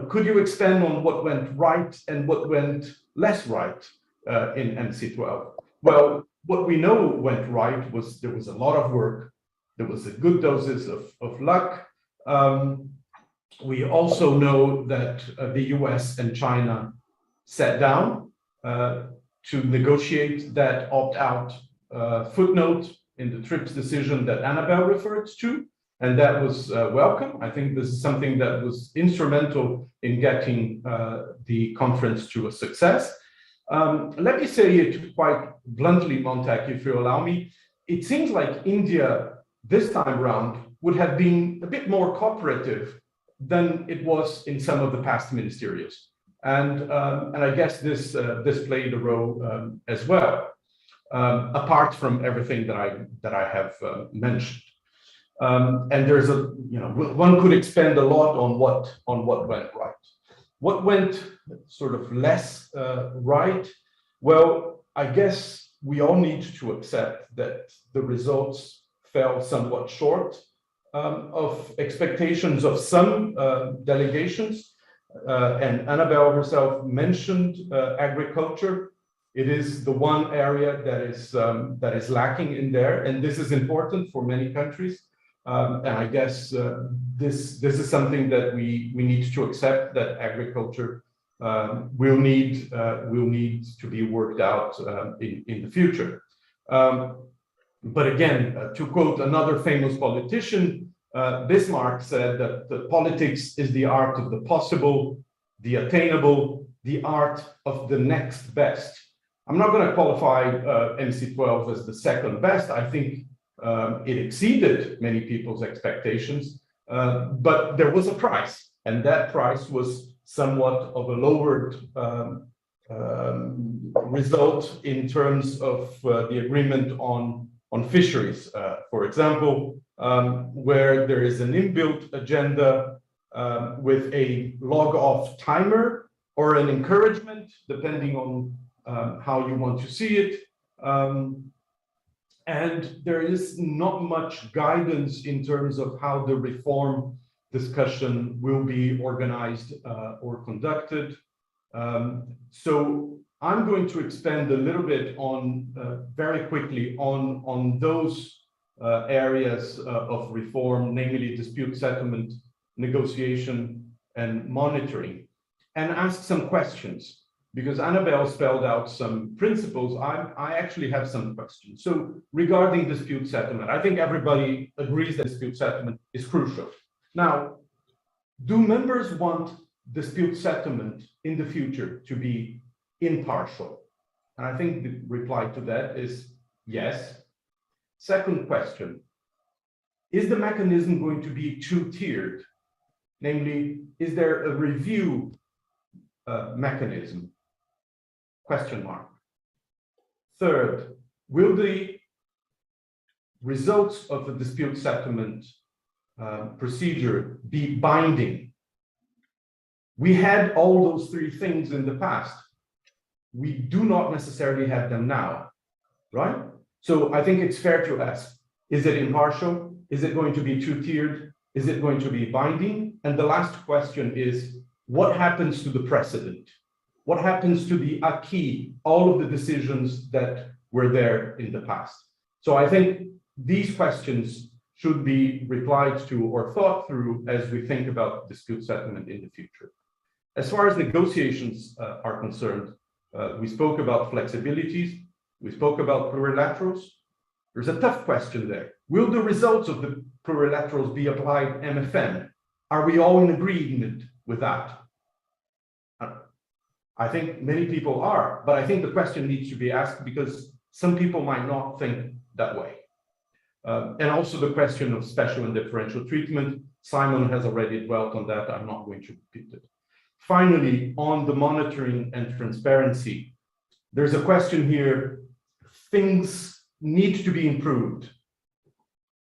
could you expand on what went right and what went less right in MC12? Well, what we know went right was there was a lot of work, there was a good doses of luck. We also know that the US and China sat down to negotiate that opt-out footnote in the TRIPS decision that Annabelle referred to, and that was welcome. I think this is something that was instrumental in getting the conference to a success. Let me say it quite bluntly, Montek, if you allow me. It seems like India this time around would have been a bit more cooperative than it was in some of the past ministerials. And I guess this played a role as well, apart from everything that I have mentioned. And there's one could expand a lot on what went right. What went sort of less right? Well, I guess we all need to accept that the results fell somewhat short of expectations of some delegations. And Annabelle herself mentioned agriculture. It is the one area that is lacking in there, and this is important for many countries. And I guess this is something that we need to accept, that agriculture will need to be worked out in the future. But again, to quote another famous politician, Bismarck said that the politics is the art of the possible, the attainable, the art of the next best. I'm not going to qualify MC12 as the second best. I think it exceeded many people's expectations, but there was a price, and that price was somewhat of a lowered result in terms of the agreement on fisheries, for example, where there is an inbuilt agenda with a log-off timer or an encouragement, depending on how you want to see it. And there is not much guidance in terms of how the reform discussion will be organized or conducted. So I'm going to expand a little bit on, very quickly, on those areas of reform, namely dispute settlement, negotiation, and monitoring, and ask some questions. Because Annabelle spelled out some principles, I actually have some questions. So regarding dispute settlement, I think everybody agrees that dispute settlement is crucial. Now, do members want dispute settlement in the future to be impartial? And I think the reply to that is yes. Second question, is the mechanism going to be two-tiered? Namely, is there a review mechanism? Question mark. Third, will the results of the dispute settlement procedure be binding? We had all those three things in the past. We do not necessarily have them now, right? So I think it's fair to ask, is it impartial? Is it going to be two-tiered? Is it going to be binding? And the last question is, what happens to the precedent? What happens to the acquis, all of the decisions that were there in the past? So I think these questions should be replied to or thought through as we think about dispute settlement in the future. As far as negotiations are concerned, we spoke about flexibilities, we spoke about plurilaterals. There's a tough question there. Will the results of the plurilaterals be applied MFN? Are we all in agreement with that? I think many people are, but I think the question needs to be asked because some people might not think that way. And also the question of special and differential treatment. Simon has already dwelt on that. I'm not going to repeat it. Finally, on the monitoring and transparency, there's a question here, things need to be improved.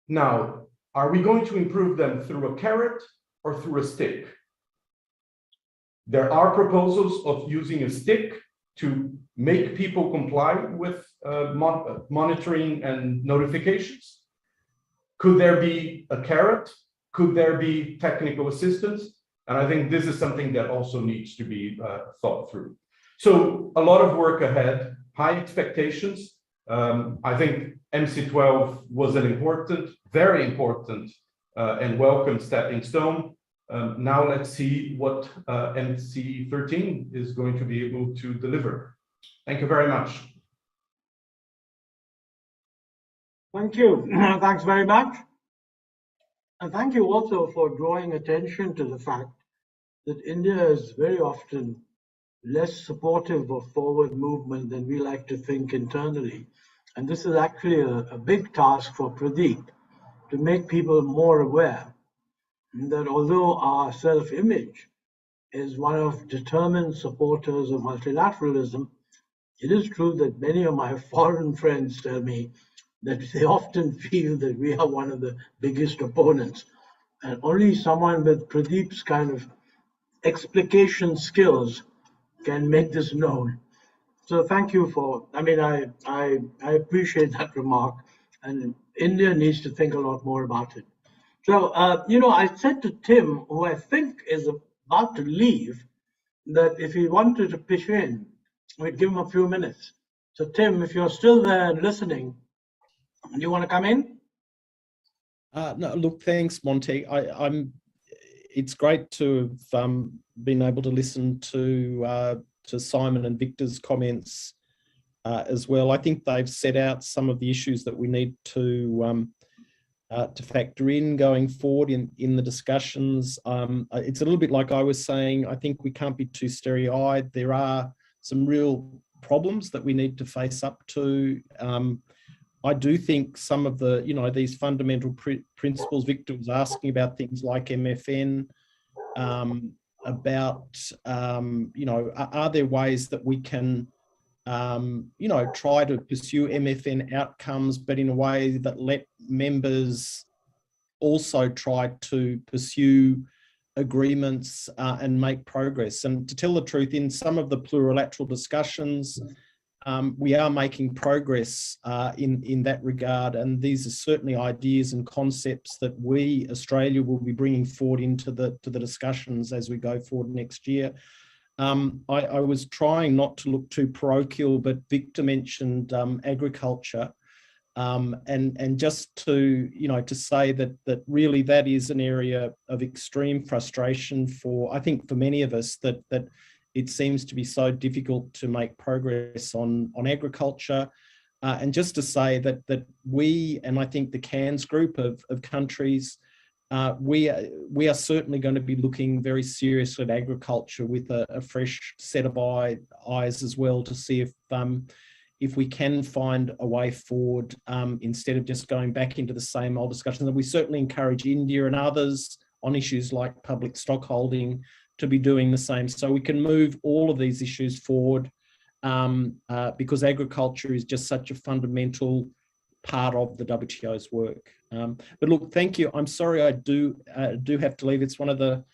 Now, are we going to improve them through a carrot or through a stick? There are proposals of using a stick to make people comply with monitoring and notifications. Could there be a carrot? Could there be technical assistance? And I think this is something that also needs to be thought through. So a lot of work ahead, high expectations. I think MC12 was an important, very important and welcome stepping stone. Now let's see what MC13 is going to be able to deliver. Thank you very much. Thank you. Thanks very much. And thank you also for drawing attention to the fact that India is very often less supportive of forward movement than we like to think internally. And this is actually a big task for Pradeep, to make people more aware that although our self-image is one of determined supporters of multilateralism, it is true that many of my foreign friends tell me that they often feel that we are one of the biggest opponents. And only someone with Pradeep's kind of explication skills can make this known. So thank you for, I mean, I appreciate that remark, and India needs to think a lot more about it. So, I said to Tim, who I think is about to leave, that if he wanted to pitch in, we'd give him a few minutes. So Tim, if you're still there and listening, do you want to come in? No, look, thanks, Monty. It's great to have been able to listen to Simon and Victor's comments as well. I think they've set out some of the issues that we need to to factor in going forward in the discussions. It's a little bit like I was saying, I think we can't be too starry-eyed. There are some real problems that we need to face up to. I do think some of the, these fundamental principles, Victor was asking about things like MFN, about, are there ways that we can, try to pursue MFN outcomes, but in a way that let members also try to pursue agreements and make progress. And to tell the truth, in some of the plurilateral discussions, we are making progress in that regard, and these are certainly ideas and concepts that we, Australia, will be bringing forward into the discussions as we go forward next year. I was trying not to look too parochial, but Victor mentioned agriculture, and just to say that really that is an area of extreme frustration for, I think, for many of us, that it seems to be so difficult to make progress on agriculture. And just to say that we, and I think the CANS group of countries, we are certainly going to be looking very seriously at agriculture with a fresh set of eyes as well, to see if we can find a way forward, instead of just going back into the same old discussions. And we certainly encourage India and others on issues like public stockholding to be doing the same, so we can move all of these issues forward, because agriculture is just such a fundamental part of the WTO's work. But look, thank you. I'm sorry I do have to leave. It's one of the,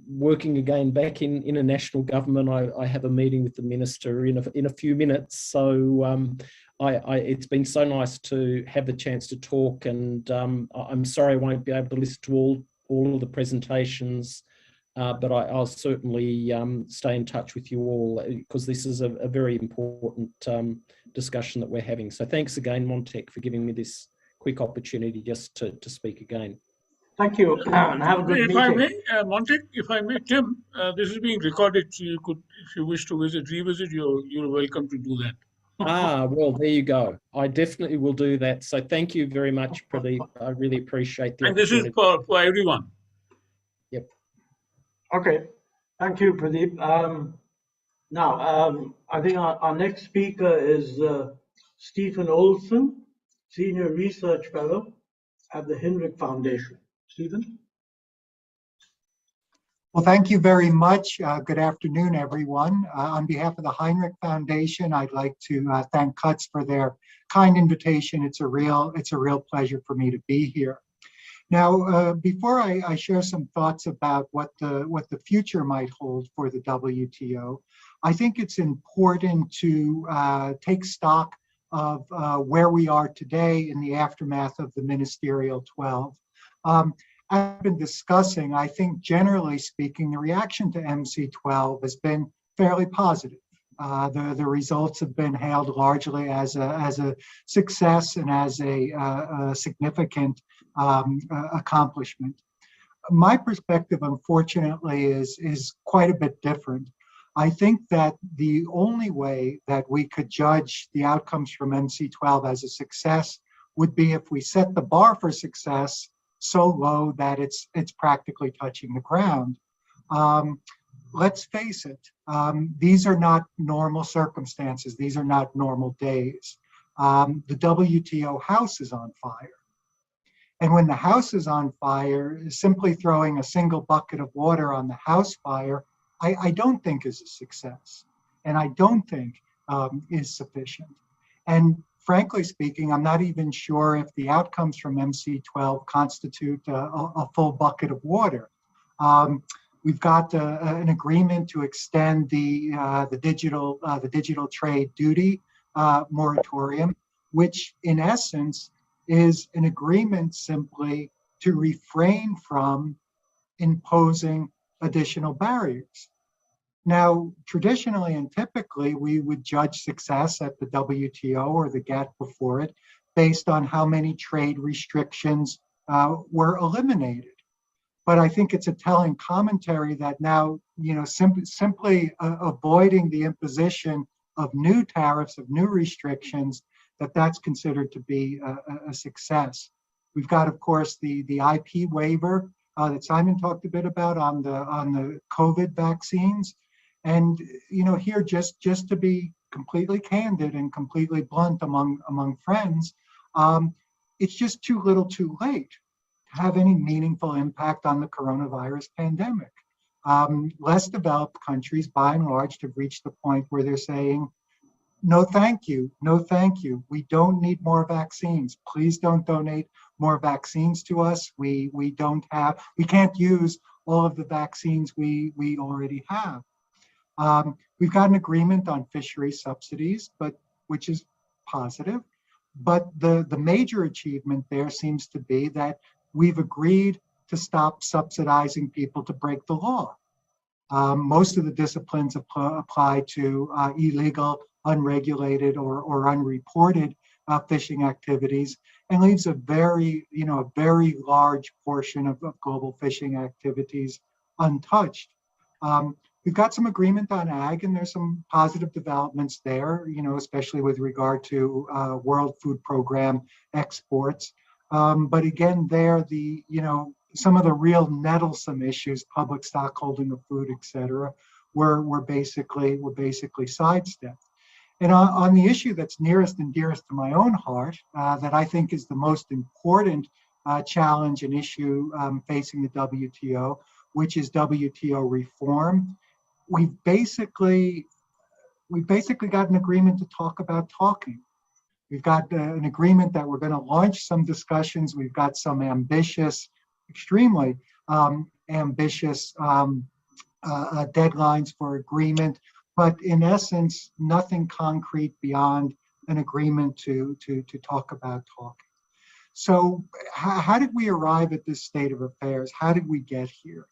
working again back in a national government. I have a meeting with the minister in a few minutes, so it's been so nice to have the chance to talk, and I'm sorry I won't be able to listen to all of the presentations. But I'll certainly stay in touch with you all, because this is a very important discussion that we're having. So thanks again, Montec, for giving me this quick opportunity just to speak again. Thank you, and have a good meeting. If I may, Montec, if I may, Tim, this is being recorded, so you could, if you wish to revisit, you're welcome to do that. Well, there you go. I definitely will do that. So thank you very much, Pradeep. I really appreciate the opportunity. And this is for everyone. Yep. Okay, thank you, Pradeep. Now, I think our next speaker is Stephen Olson, Senior Research Fellow at the Hinrick Foundation. Stephen? Well, thank you very much. Good afternoon, everyone. On behalf of the Heinrich Foundation, I'd like to thank CUTS for their kind invitation. It's a real pleasure for me to be here. Now, before I share some thoughts about what the future might hold for the WTO, I think it's important to take stock of where we are today in the aftermath of the Ministerial 12. I've been discussing, I think generally speaking, the reaction to MC12 has been fairly positive. The results have been hailed largely as a success and as a significant accomplishment. My perspective, unfortunately, is quite a bit different. I think that the only way that we could judge the outcomes from MC12 as a success would be if we set the bar for success so low that it's practically touching the ground. Let's face it, these are not normal circumstances. These are not normal days. The WTO house is on fire. And when the house is on fire, simply throwing a single bucket of water on the house fire, I don't think is a success. And I don't think is sufficient. And frankly speaking, I'm not even sure if the outcomes from MC12 constitute a full bucket of water. We've got an agreement to extend the digital trade duty moratorium, which in essence is an agreement simply to refrain from imposing additional barriers. Now, traditionally and typically, we would judge success at the WTO or the GATT before it based on how many trade restrictions were eliminated. But I think it's a telling commentary that now, simply avoiding the imposition of new tariffs, of new restrictions, that's considered to be a success. We've got, of course, the IP waiver that Simon talked a bit about on the COVID vaccines. And here, just to be completely candid and completely blunt among friends, it's just too little too late to have any meaningful impact on the coronavirus pandemic. Less developed countries, by and large, have reached the point where they're saying, no, thank you. No, thank you. We don't need more vaccines. Please don't donate more vaccines to us. We can't use all of the vaccines we already have. We've got an agreement on fishery subsidies, which is positive. But the major achievement there seems to be that we've agreed to stop subsidizing people to break the law. Most of the disciplines apply to illegal, unregulated, or unreported fishing activities, and leaves a very large portion of global fishing activities untouched. We've got some agreement on ag, and there's some positive developments there, especially with regard to World Food Program exports. But again, there, some of the real nettlesome issues, public stockholding of food, et cetera, were basically sidestepped. And on the issue that's nearest and dearest to my own heart, that I think is the most important challenge and issue facing the WTO, which is WTO reform, we've basically got an agreement to talk about talking. We've got an agreement that we're going to launch some discussions. We've got some extremely ambitious deadlines for agreement, but in essence, nothing concrete beyond an agreement to talk about talking. So how did we arrive at this state of affairs? How did we get here?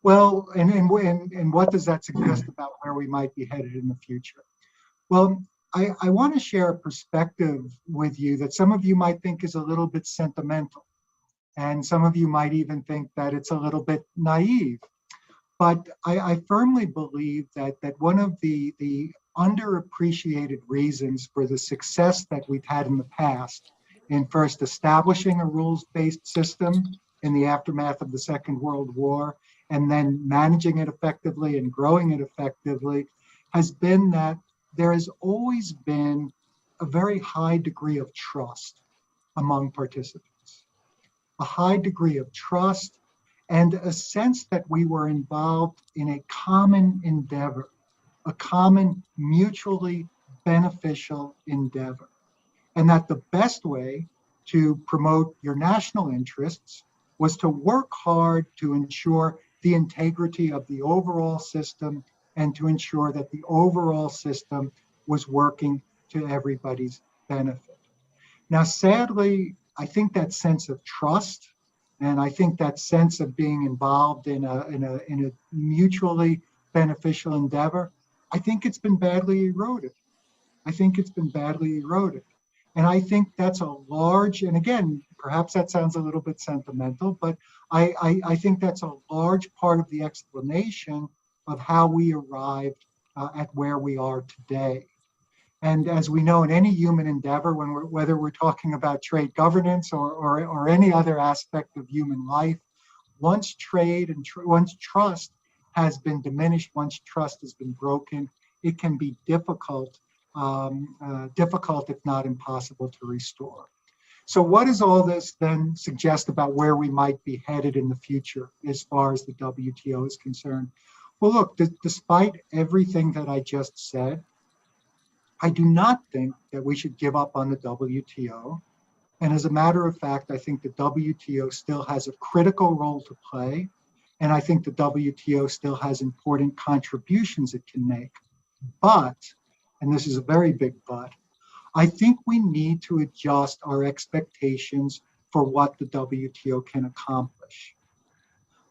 Well, and what does that suggest about where we might be headed in the future? Well, I want to share a perspective with you that some of you might think is a little bit sentimental, and some of you might even think that it's a little bit naive. But I firmly believe that one of the underappreciated reasons for the success that we've had in the past in first establishing a rules-based system in the aftermath of the Second World War, and then managing it effectively and growing it effectively, has been that there has always been a very high degree of trust among participants, a high degree of trust and a sense that we were involved in a common endeavor, a common mutually beneficial endeavor, and that the best way to promote your national interests was to work hard to ensure the integrity of the overall system and to ensure that the overall system was working to everybody's benefit. Now, sadly, I think that sense of trust and I think that sense of being involved in a mutually beneficial endeavor, I think it's been badly eroded. And I think that's a large, and again, perhaps that sounds a little bit sentimental, but I think that's a large part of the explanation of how we arrived at where we are today. And as we know, in any human endeavor, whether we're talking about trade governance or any other aspect of human life, once trade and once trust has been diminished, once trust has been broken, it can be difficult, if not impossible, to restore. So what does all this then suggest about where we might be headed in the future as far as the WTO is concerned? Well, look, despite everything that I just said, I do not think that we should give up on the WTO. And as a matter of fact, I think the WTO still has a critical role to play. And I think the WTO still has important contributions it can make. But, and this is a very big but, I think we need to adjust our expectations for what the WTO can accomplish.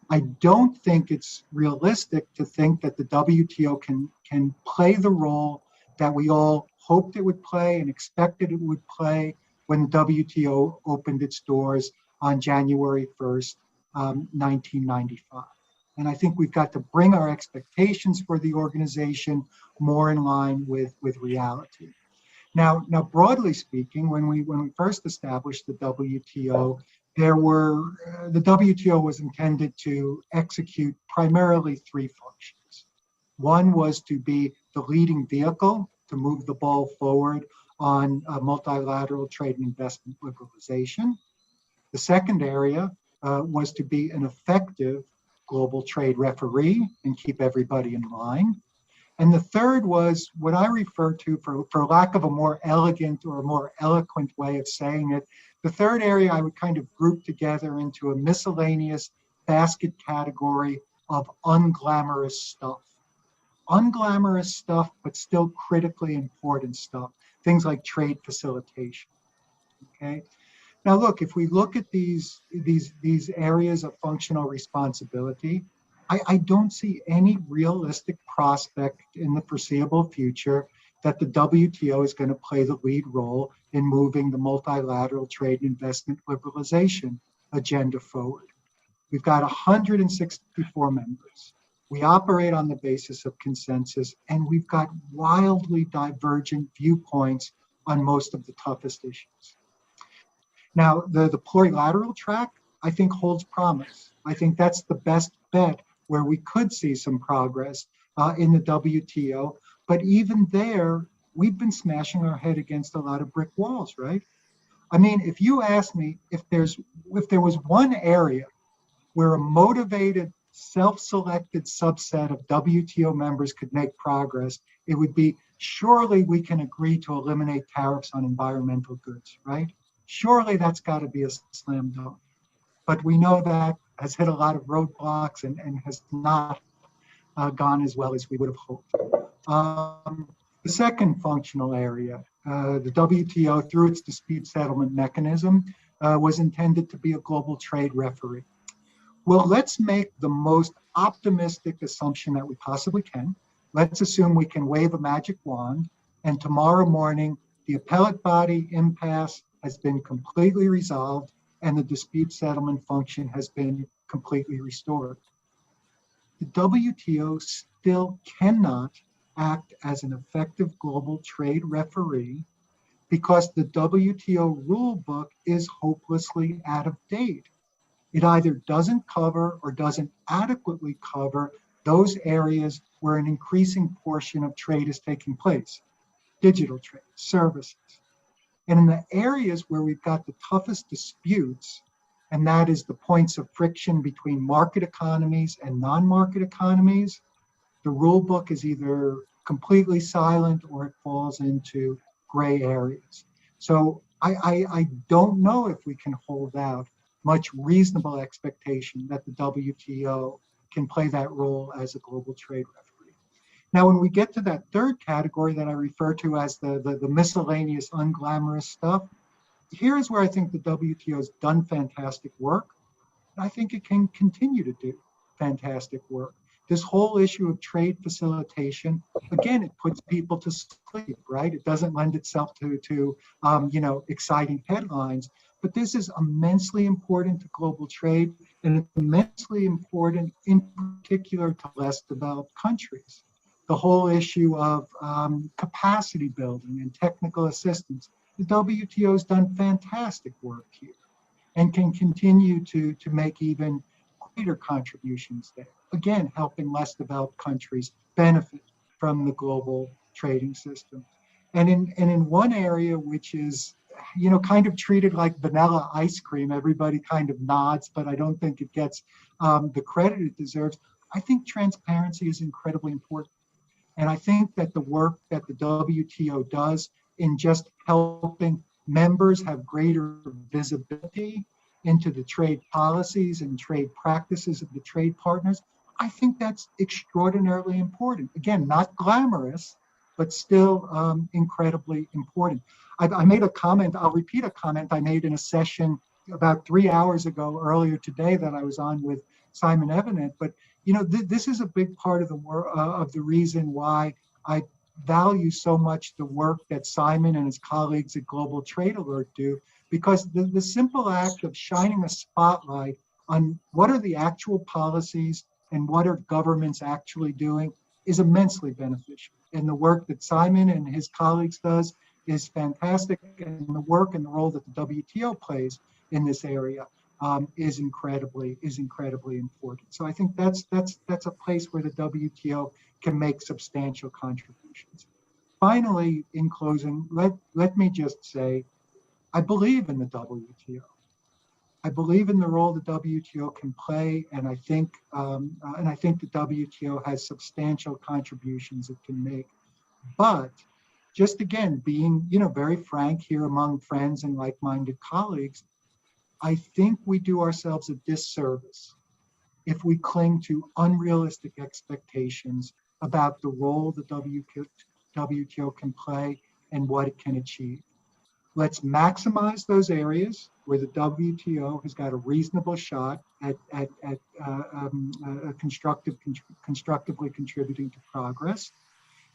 I don't think it's realistic to think that the WTO can play the role that we all hoped it would play and expected it would play when the WTO opened its doors on January 1st, 1995. And I think we've got to bring our expectations for the organization more in line with reality. Now, broadly speaking, when we first established the WTO, the WTO was intended to execute primarily three functions. One was to be the leading vehicle to move the ball forward on multilateral trade and investment liberalization. The second area was to be an effective global trade referee and keep everybody in line. And the third was what I refer to, for lack of a more elegant or a more eloquent way of saying it, the third area I would kind of group together into a miscellaneous basket category of unglamorous stuff. Unglamorous stuff, but still critically important stuff. Things like trade facilitation, okay? Now look, if we look at these areas of functional responsibility, I don't see any realistic prospect in the foreseeable future that the WTO is going to play the lead role in moving the multilateral trade and investment liberalization agenda forward. We've got 164 members. We operate on the basis of consensus, and we've got wildly divergent viewpoints on most of the toughest issues. Now, the plurilateral track, I think, holds promise. I think that's the best bet where we could see some progress in the WTO. But even there, we've been smashing our head against a lot of brick walls, right? I mean, if you ask me if there was one area where a motivated, self-selected subset of WTO members could make progress, it would be, surely we can agree to eliminate tariffs on environmental goods, right? Surely that's got to be a slam dunk. But we know that has hit a lot of roadblocks and has not gone as well as we would have hoped. The second functional area, the WTO, through its dispute settlement mechanism, was intended to be a global trade referee. Well, let's make the most optimistic assumption that we possibly can. Let's assume we can wave a magic wand, and tomorrow morning, the appellate body impasse has been completely resolved and the dispute settlement function has been completely restored. The WTO still cannot act as an effective global trade referee because the WTO rule book is hopelessly out of date. It either doesn't cover or doesn't adequately cover those areas where an increasing portion of trade is taking place: digital trade, services. And in the areas where we've got the toughest disputes, and that is the points of friction between market economies and non-market economies, the rule book is either completely silent or it falls into gray areas. So I don't know if we can hold out much reasonable expectation that the WTO can play that role as a global trade referee. Now, when we get to that third category that I refer to as the miscellaneous, unglamorous stuff, here's where I think the WTO has done fantastic work. I think it can continue to do fantastic work. This whole issue of trade facilitation, again, it puts people to sleep, right? It doesn't lend itself to exciting headlines, but this is immensely important to global trade, and it's immensely important in particular to less developed countries. The whole issue of capacity building and technical assistance. The WTO has done fantastic work here and can continue to make even greater contributions there. Again, helping less developed countries benefit from the global trading system. And in one area which is, kind of treated like vanilla ice cream, everybody kind of nods, but I don't think it gets the credit it deserves. I think transparency is incredibly important. And I think that the work that the WTO does in just helping members have greater visibility into the trade policies and trade practices of the trade partners, I think that's extraordinarily important. Again, not glamorous, but still incredibly important. I made a comment, I'll repeat a comment I made in a session about 3 hours ago earlier today that I was on with Simon Evanet, but this is a big part of the reason why I value so much the work that Simon and his colleagues at Global Trade Alert do, because the simple act of shining a spotlight on what are the actual policies and what are governments actually doing is immensely beneficial. And the work that Simon and his colleagues does is fantastic, and the work and the role that the WTO plays in this area is incredibly important. So I think that's a place where the WTO can make substantial contributions. Finally, in closing, let me just say, I believe in the WTO. I believe in the role the WTO can play, and I think the WTO has substantial contributions it can make. But just again, being very frank here among friends and like-minded colleagues, I think we do ourselves a disservice if we cling to unrealistic expectations about the role the WTO can play and what it can achieve. Let's maximize those areas where the WTO has got a reasonable shot at constructively contributing to progress.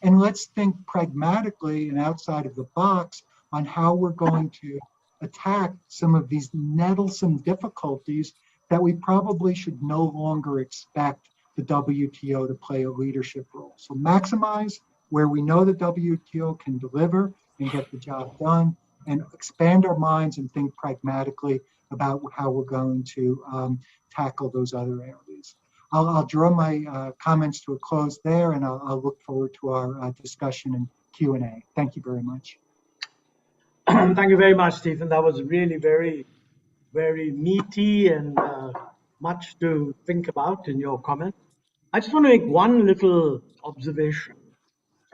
And let's think pragmatically and outside of the box on how we're going to attack some of these nettlesome difficulties that we probably should no longer expect the WTO to play a leadership role. So maximize where we know the WTO can deliver and get the job done, and expand our minds and think pragmatically about how we're going to tackle those other areas. I'll draw my comments to a close there, and I'll look forward to our discussion and Q&A. Thank you very much. Thank you very much, Stephen. That was really very, very meaty and much to think about in your comment. I just want to make one little observation.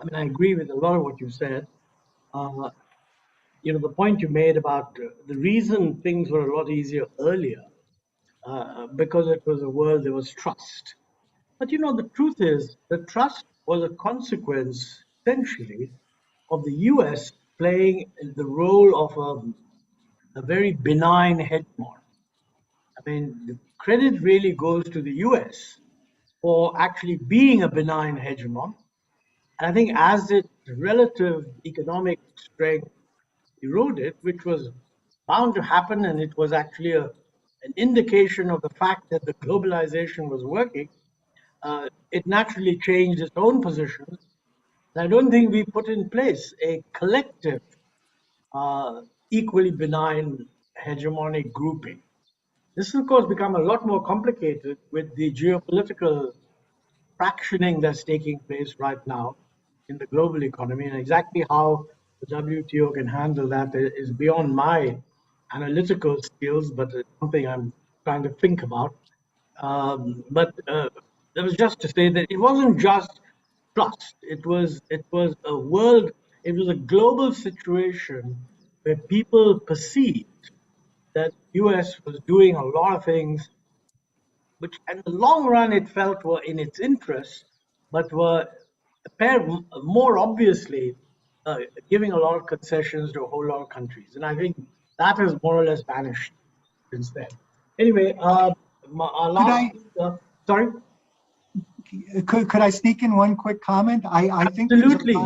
I mean, I agree with a lot of what you said. The point you made about the reason things were a lot easier earlier, because it was a world there was trust. But the truth is, the trust was a consequence, essentially, of the US playing the role of a very benign hegemon. I mean, the credit really goes to the US for actually being a benign hegemon. And I think as its relative economic strength eroded, which was bound to happen, and it was actually an indication of the fact that the globalization was working, it naturally changed its own positions. And I don't think we put in place a collective, equally benign hegemonic grouping. This has, of course, become a lot more complicated with the geopolitical fractioning that's taking place right now in the global economy, and exactly how the WTO can handle that is beyond my analytical skills, but it's something I'm trying to think about. But that was just to say that it wasn't just trust. It was a world. It was a global situation where people perceived that the US was doing a lot of things which in the long run it felt were in its interest, but were more obviously giving a lot of concessions to a whole lot of countries. And I think that has more or less vanished since then. Anyway, our last, sorry? Could I sneak in one quick comment? I think Absolutely.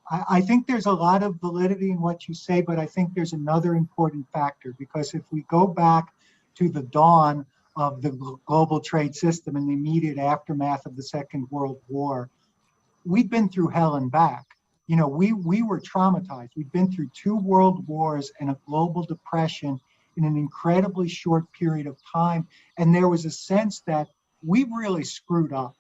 I think there's a lot of validity in what you say, but I think there's another important factor, because if we go back to the dawn of the global trade system and the immediate aftermath of the Second World War, we've been through hell and back. We were traumatized. We've been through 2 world wars and a global depression in an incredibly short period of time. And there was a sense that we really screwed up.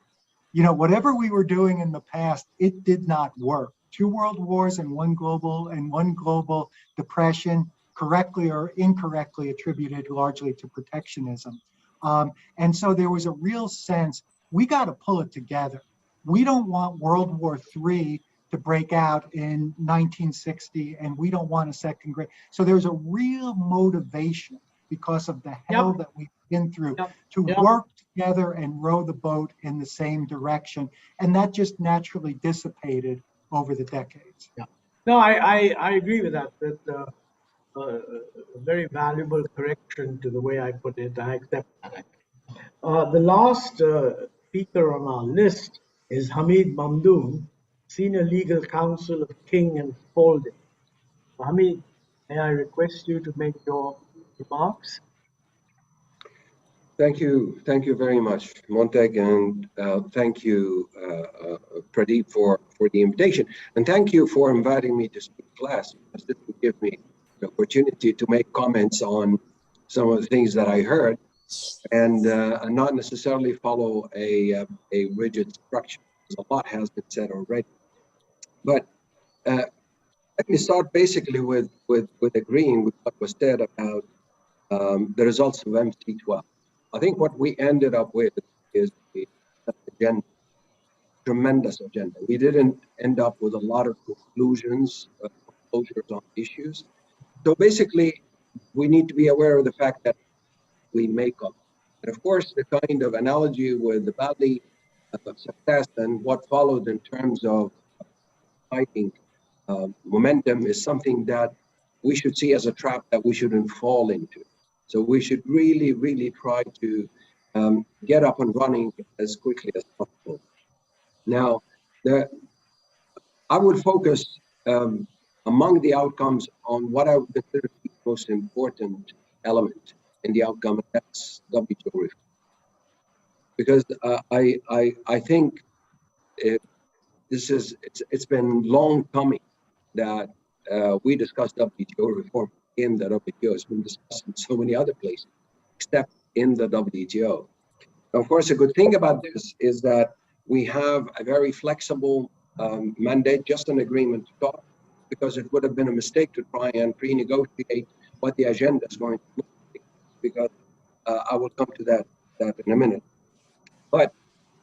Whatever we were doing in the past, it did not work. 2 world wars and one global depression, correctly or incorrectly attributed largely to protectionism. And so there was a real sense, we got to pull it together. We don't want World War III to break out in 1960, and we don't want a second great. So there's a real motivation because of the hell that we've been through to work together and row the boat in the same direction. And that just naturally dissipated over the decades. Yeah. No, I agree with that. That a very valuable correction to the way I put it. I accept that. The last speaker on our list is Hamid Mamdoon, Senior Legal Counsel of King and Spalding. Hamid, may I request you to make your remarks? Thank you very much, Montag, and thank you, Pradeep, for the invitation, and thank you for inviting me to speak class, because this will give me the opportunity to make comments on some of the things that I heard, and not necessarily follow a rigid structure, because a lot has been said already. But let me start basically with agreeing with what was said about the results of MC12. I think what we ended up with is the agenda, tremendous agenda. We didn't end up with a lot of conclusions, closures on issues. So basically, we need to be aware of the fact that we make up. And of course, the kind of analogy with the Bali success and what followed in terms of fighting momentum is something that we should see as a trap that we shouldn't fall into. So we should really, really try to get up and running as quickly as possible. Now, I would focus among the outcomes on what I would consider to be the most important element in the outcome, and that's WTO reform. Because I think it's been long coming that we discussed WTO reform in the WTO. It's been discussed in so many other places, except in the WTO. Now, of course, a good thing about this is that we have a very flexible mandate, just an agreement to talk, because it would have been a mistake to try and pre-negotiate what the agenda is going to look like, because I will come to that in a minute. But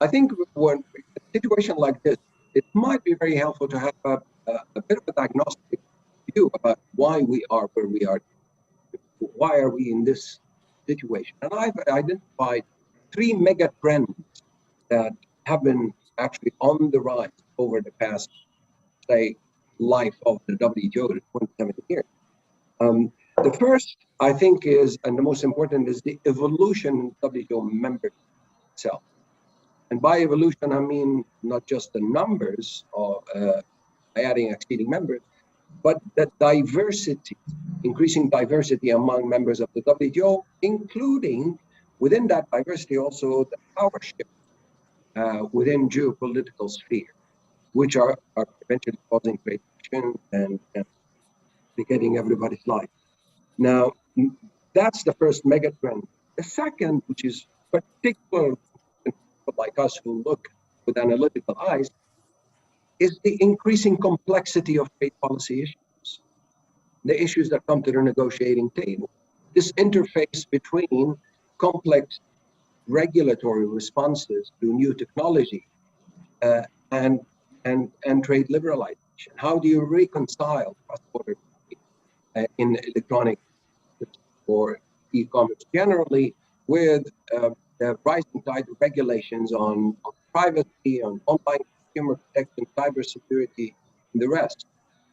I think when a situation like this, it might be very helpful to have a bit of a diagnostic view about why we are where we are. Why are we in this situation? And I've identified 3 mega trends that have been actually on the rise over the past, say, life of the WTO, the 27 years. The first, I think, is, and the most important, is the evolution of WTO membership itself. And by evolution, I mean not just the numbers of adding acceding members, but the diversity, increasing diversity among members of the WTO, including within that diversity also the power shift within geopolitical sphere, which are eventually causing great tension and complicating everybody's life. Now, that's the first mega trend. The second, which is particular like us who look with analytical eyes, is the increasing complexity of trade policy issues, the issues that come to the negotiating table. This interface between complex regulatory responses to new technology and trade liberalization. How do you reconcile cross-border in electronic or e-commerce generally with the rising tide of regulations on privacy, on online consumer protection, cybersecurity, and the rest?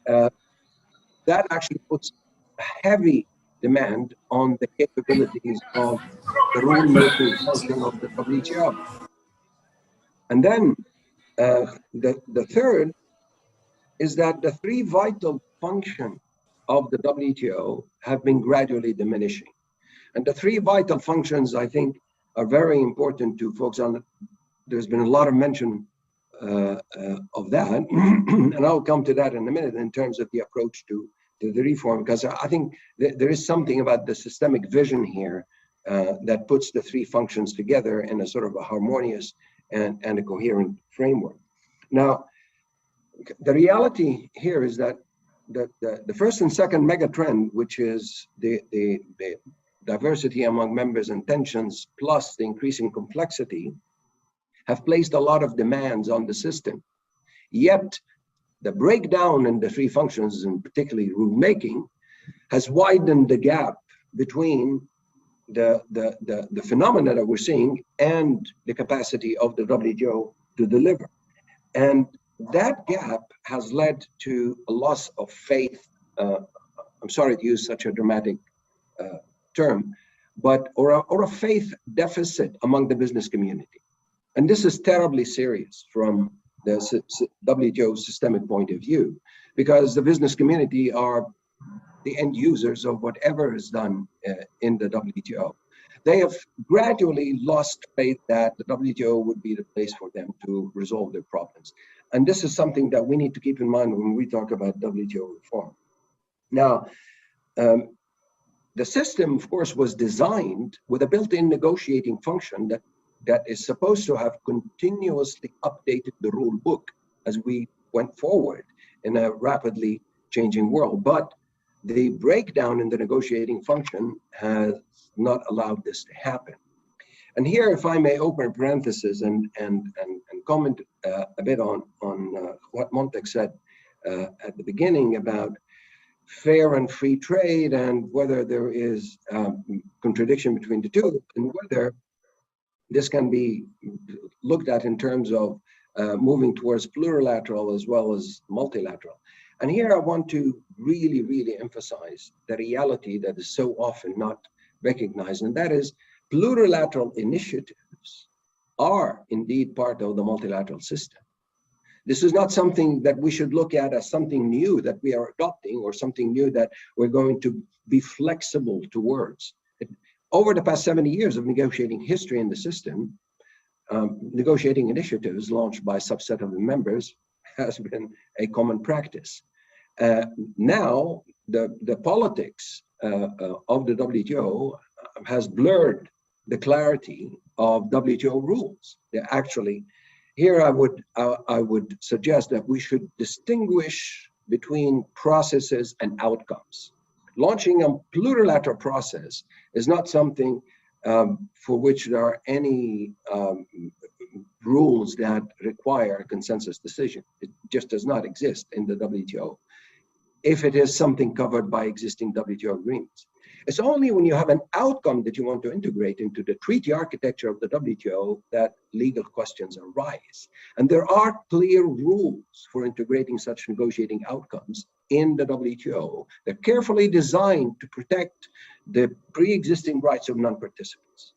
That actually puts a heavy demand on the capabilities of the rule-making function of the WTO. And then the third is that the 3 vital functions of the WTO have been gradually diminishing. And the 3 vital functions, I think, are very important to focus on. There's been a lot of mention of that, and I'll come to that in a minute in terms of the approach to the reform, because I think there is something about the systemic vision here that puts the 3 functions together in a sort of a harmonious and a coherent framework. Now, the reality here is that the first and second mega trend, which is the diversity among members and tensions, plus the increasing complexity, have placed a lot of demands on the system. Yet, the breakdown in the 3 functions, and particularly rulemaking, has widened the gap between the phenomena that we're seeing and the capacity of the WTO to deliver. And that gap has led to a loss of faith. I'm sorry to use such a dramatic term, but or a faith deficit among the business community. And this is terribly serious from the WTO systemic point of view, because the business community are the end users of whatever is done in the WTO. they have gradually lost faith that the WTO would be the place for them to resolve their problems. And this is something that we need to keep in mind when we talk about WTO reform. Now, the system, of course, was designed with a built-in negotiating function that is supposed to have continuously updated the rule book as we went forward in a rapidly changing world. But the breakdown in the negotiating function has not allowed this to happen. And here, if I may open a parenthesis and comment a bit on what Montek said at the beginning about fair and free trade and whether there is contradiction between the two, and whether this can be looked at in terms of moving towards plurilateral as well as multilateral. And here I want to really, really emphasize the reality that is so often not recognized, and that is plurilateral initiatives are indeed part of the multilateral system. This is not something that we should look at as something new that we are adopting or something new that we're going to be flexible towards. Over the past 70 years of negotiating history in the system, negotiating initiatives launched by a subset of the members has been a common practice. Now, the politics of the WTO has blurred the clarity of WTO rules. They're actually, here I would suggest that we should distinguish between processes and outcomes. Launching a plurilateral process is not something for which there are any rules that require a consensus decision. It just does not exist in the WTO if it is something covered by existing WTO agreements. It's only when you have an outcome that you want to integrate into the treaty architecture of the WTO that legal questions arise. And there are clear rules for integrating such negotiating outcomes in the WTO. They're carefully designed to protect the pre-existing rights of non-participants.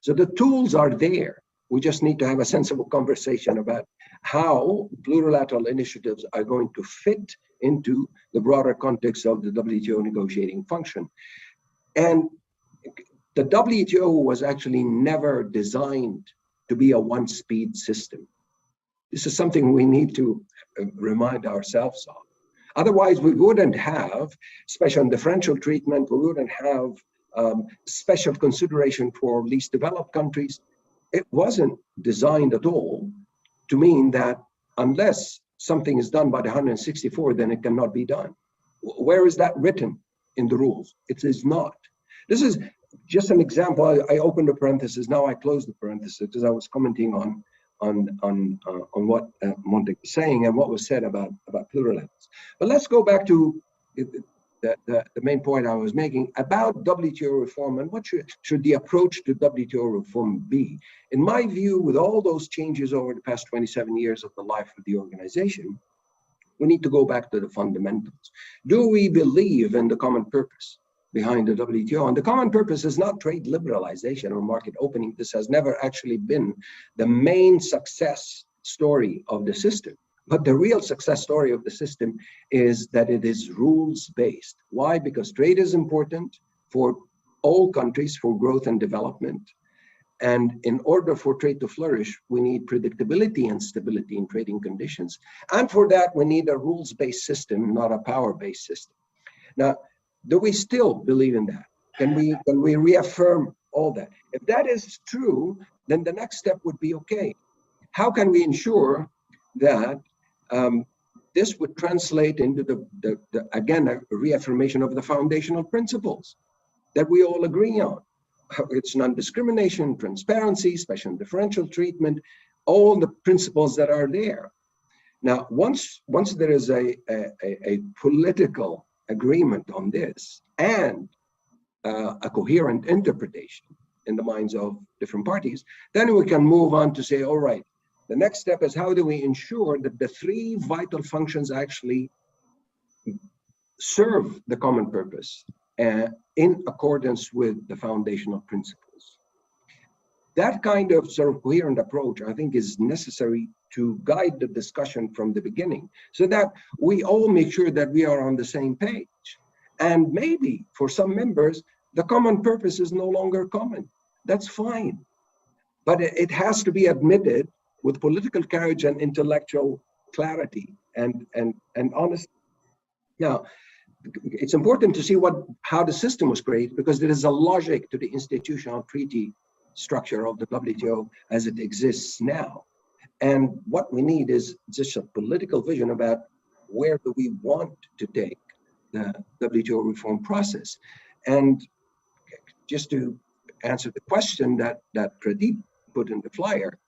So the tools are there. We just need to have a sensible conversation about how plurilateral initiatives are going to fit into the broader context of the WTO negotiating function. And the WTO was actually never designed to be a one-speed system. This is something we need to remind ourselves of. Otherwise, we wouldn't have special and differential treatment, we wouldn't have special consideration for least developed countries. It wasn't designed at all to mean that unless something is done by the 164, then it cannot be done. Where is that written in the rules? It is not. This is just an example. I opened a parenthesis, now I close the parenthesis because I was commenting on what Montek was saying and what was said about plurilaterals. But let's go back to the main point I was making about WTO reform and what should the approach to WTO reform be. In my view, with all those changes over the past 27 years of the life of the organization, we need to go back to the fundamentals. Do we believe in the common purpose behind the WTO? And the common purpose is not trade liberalization or market opening. This has never actually been the main success story of the system. But the real success story of the system is that it is rules-based. Why? Because trade is important for all countries for growth and development. And in order for trade to flourish, we need predictability and stability in trading conditions. And for that, we need a rules-based system, not a power-based system. Now, do we still believe in that? Can we reaffirm all that? If that is true, then the next step would be, okay, how can we ensure that this would translate into again, a reaffirmation of the foundational principles that we all agree on? It's non-discrimination, transparency, special and differential treatment, all the principles that are there. Now, once there is a political agreement on this and a coherent interpretation in the minds of different parties, then we can move on to say, all right, the next step is how do we ensure that the three vital functions actually serve the common purpose in accordance with the foundational principles. That kind of sort of coherent approach, I think, is necessary to guide the discussion from the beginning so that we all make sure that we are on the same page. And maybe for some members, the common purpose is no longer common. that's fine. But it has to be admitted with political courage and intellectual clarity and honesty. Now, it's important to see how the system was created, because there is a logic to the institutional treaty structure of the WTO as it exists now. And what we need is just a political vision about where do we want to take the WTO reform process. And just to answer the question that Pradeep put in the flyer,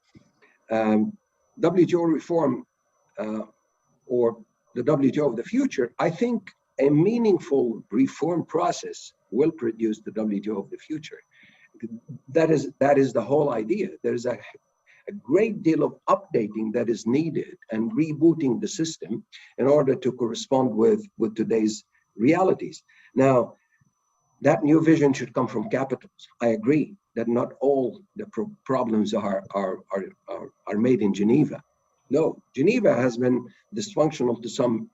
WTO reform or the WTO of the future, I think a meaningful reform process will produce the WTO of the future. That is the whole idea. There's a great deal of updating that is needed and rebooting the system in order to correspond with today's realities. Now, that new vision should come from capitals. I agree that not all the problems are made in Geneva. No, Geneva has been dysfunctional to some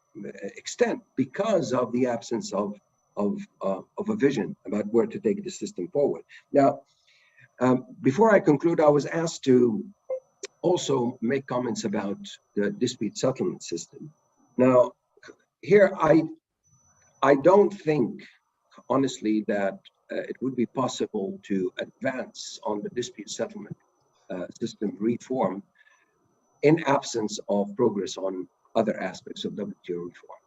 extent because of the absence of a vision about where to take the system forward. Now, before I conclude, I was asked to also make comments about the dispute settlement system. Now, here I don't think, honestly, that it would be possible to advance on the dispute settlement system reform in absence of progress on other aspects of WTO reform.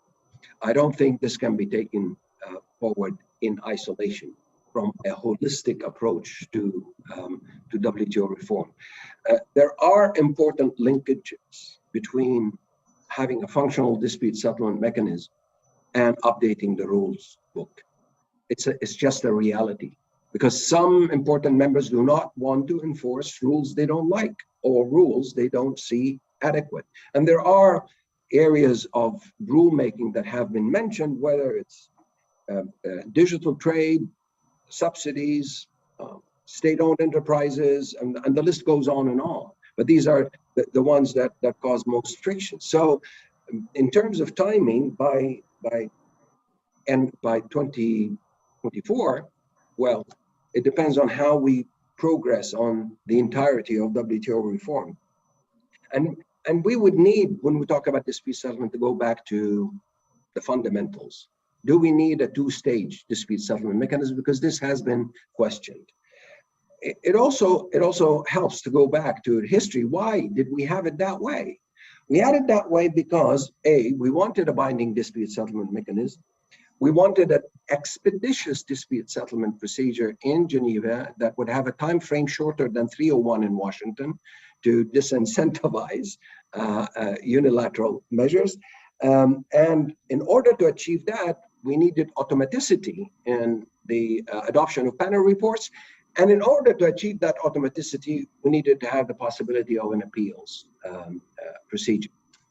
I don't think this can be taken forward in isolation from a holistic approach to WTO reform. There are important linkages between having a functional dispute settlement mechanism and updating the rules book. It's just a reality, because some important members do not want to enforce rules they don't like or rules they don't see adequate. And there are areas of rulemaking that have been mentioned, whether it's digital trade, subsidies, state-owned enterprises, and the list goes on and on. But these are the ones that cause most friction. So in terms of timing, by 2024, well, it depends on how we progress on the entirety of WTO reform. And we would need, when we talk about dispute settlement, to go back to the fundamentals. Do we need a two-stage dispute settlement mechanism? Because this has been questioned. It also helps to go back to history. Why did we have it that way? We had it that way because we wanted a binding dispute settlement mechanism. We wanted an expeditious dispute settlement procedure in Geneva that would have a time frame shorter than 301 in Washington to disincentivize unilateral measures. And in order to achieve that, we needed automaticity in the adoption of panel reports. And in order to achieve that automaticity, we needed to have the possibility of an appeals procedure.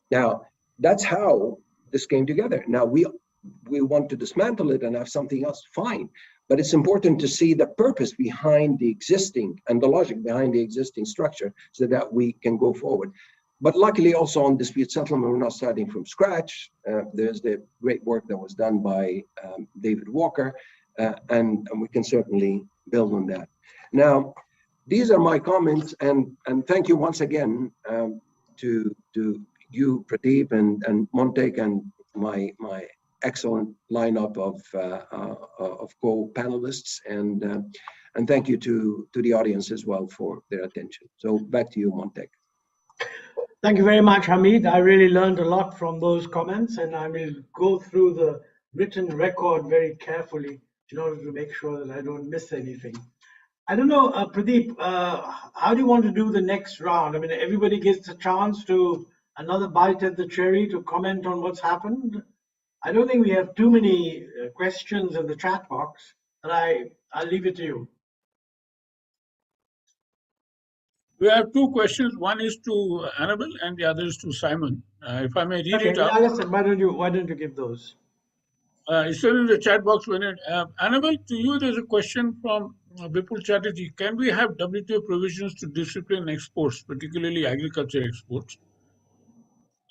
Now, that's how this came together. Now, we want to dismantle it and have something else, fine. But it's important to see the purpose behind the existing and the logic behind the existing structure so that we can go forward. But luckily, also on dispute settlement, we're not starting from scratch. There's the great work that was done by David Walker, and we can certainly build on that. Now, these are my comments, and thank you once again to you, Pradeep, and Montek, and my excellent lineup of co-panelists, and thank you to the audience as well for their attention. So back to you, Montek. Thank you very much, Hamid. I really learned a lot from those comments, and I will go through the written record very carefully in order to make sure that I don't miss anything. I don't know, Pradeep, how do you want to do the next round? I mean, everybody gets a chance to another bite at the cherry to comment on what's happened. I don't think we have too many questions in the chat box, but I'll leave it to you. We have two questions. One is to Annabelle and the other is to Simon. If I may read it out. Listen, why don't you give those? It's still in the chat box. Annabelle, to you, there's a question from Vipul Chatterjee. Can we have WTO provisions to discipline exports, particularly agriculture exports?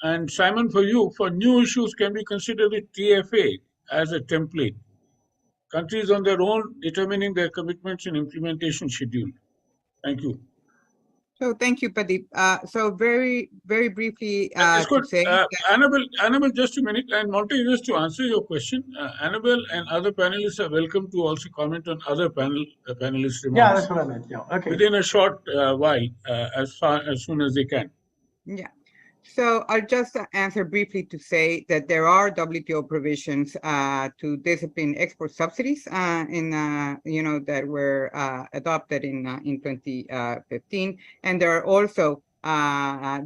And Simon, for you, for new issues, can we consider the TFA as a template? countries on their own determining their commitments and implementation schedule. Thank you. So thank you, Pradeep. So very briefly It's to good. say, Annabelle, just a minute. And Monty, just to answer your question, Annabelle and other panelists are welcome to also comment on other panelists' Yeah, remarks that's what I meant. Yeah, okay. within a short while, as soon as they can. yeah. So I'll just answer briefly to say that there are WTO provisions to discipline export subsidies that were adopted in 2015, and there are also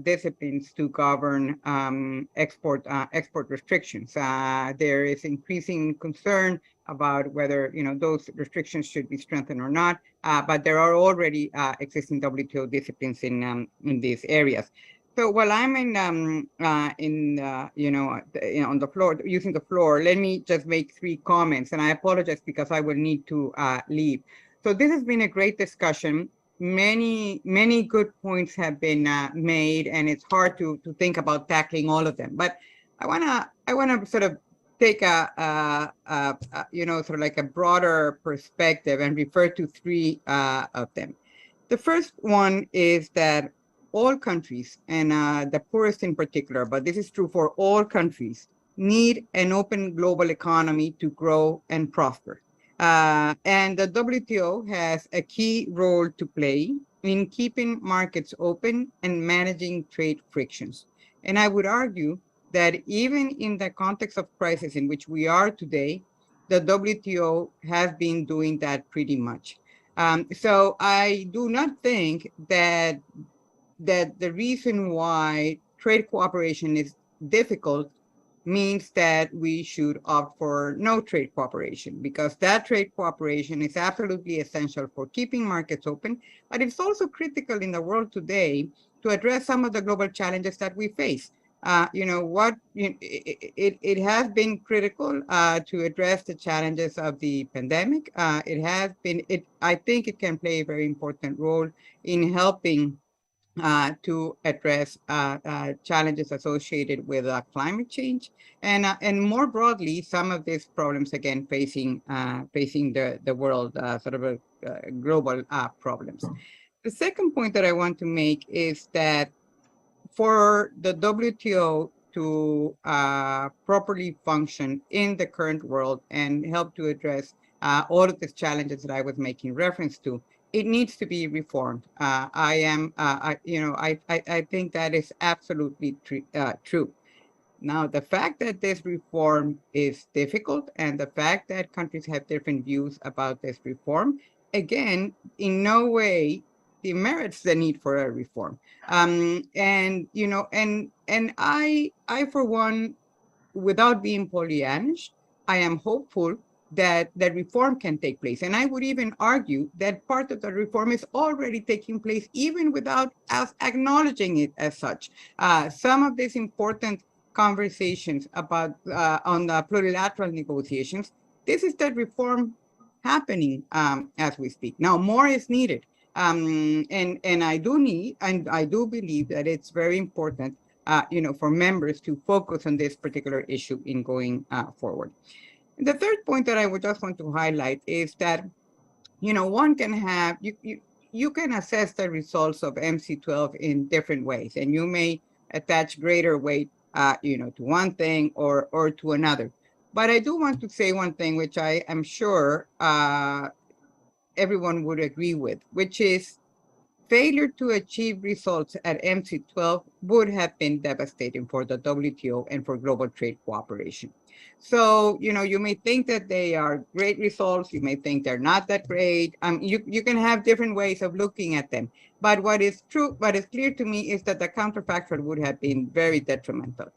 disciplines to govern export restrictions. There is increasing concern about whether those restrictions should be strengthened or not, but there are already existing WTO disciplines in these areas. So while I'm on the floor, using the floor, let me just make 3 comments, and I apologize because I will need to leave. So this has been a great discussion. Many good points have been made, and it's hard to think about tackling all of them. But I wanna sort of take a sort of like a broader perspective and refer to 3 of them. The first one is that all countries, and the poorest in particular, but this is true for all countries, need an open global economy to grow and prosper. And the WTO has a key role to play in keeping markets open and managing trade frictions. And I would argue that even in the context of crisis in which we are today, the WTO has been doing that pretty much. So I do not think that the reason why trade cooperation is difficult means that we should opt for no trade cooperation, because that trade cooperation is absolutely essential for keeping markets open, but it's also critical in the world today to address some of the global challenges that we face. It has been critical to address the challenges of the pandemic. I think it can play a very important role in helping to address challenges associated with climate change, and more broadly, some of these problems again facing the world, sort of global problems. The second point that I want to make is that for the WTO to properly function in the current world and help to address all of these challenges that I was making reference to, it needs to be reformed. I think that is absolutely true. Now, the fact that this reform is difficult and the fact that countries have different views about this reform, again, in no way demerits the need for a reform. And I for one, without being Pollyannish, I am hopeful that the reform can take place. And I would even argue that part of the reform is already taking place, even without us acknowledging it as such. Some of these important conversations about on the plurilateral negotiations, this is the reform happening as we speak. Now, more is needed. And I do believe that it's very important for members to focus on this particular issue in going forward. And the third point that I would just want to highlight is that, one can have, you can assess the results of MC12 in different ways, and you may attach greater weight, to one thing or to another. But I do want to say one thing, which I am sure everyone would agree with, which is failure to achieve results at MC12 would have been devastating for the WTO and for global trade cooperation. So, you may think that they are great results. You may think they're not that great. You can have different ways of looking at them. But what is clear to me is that the counterfactual would have been very detrimental.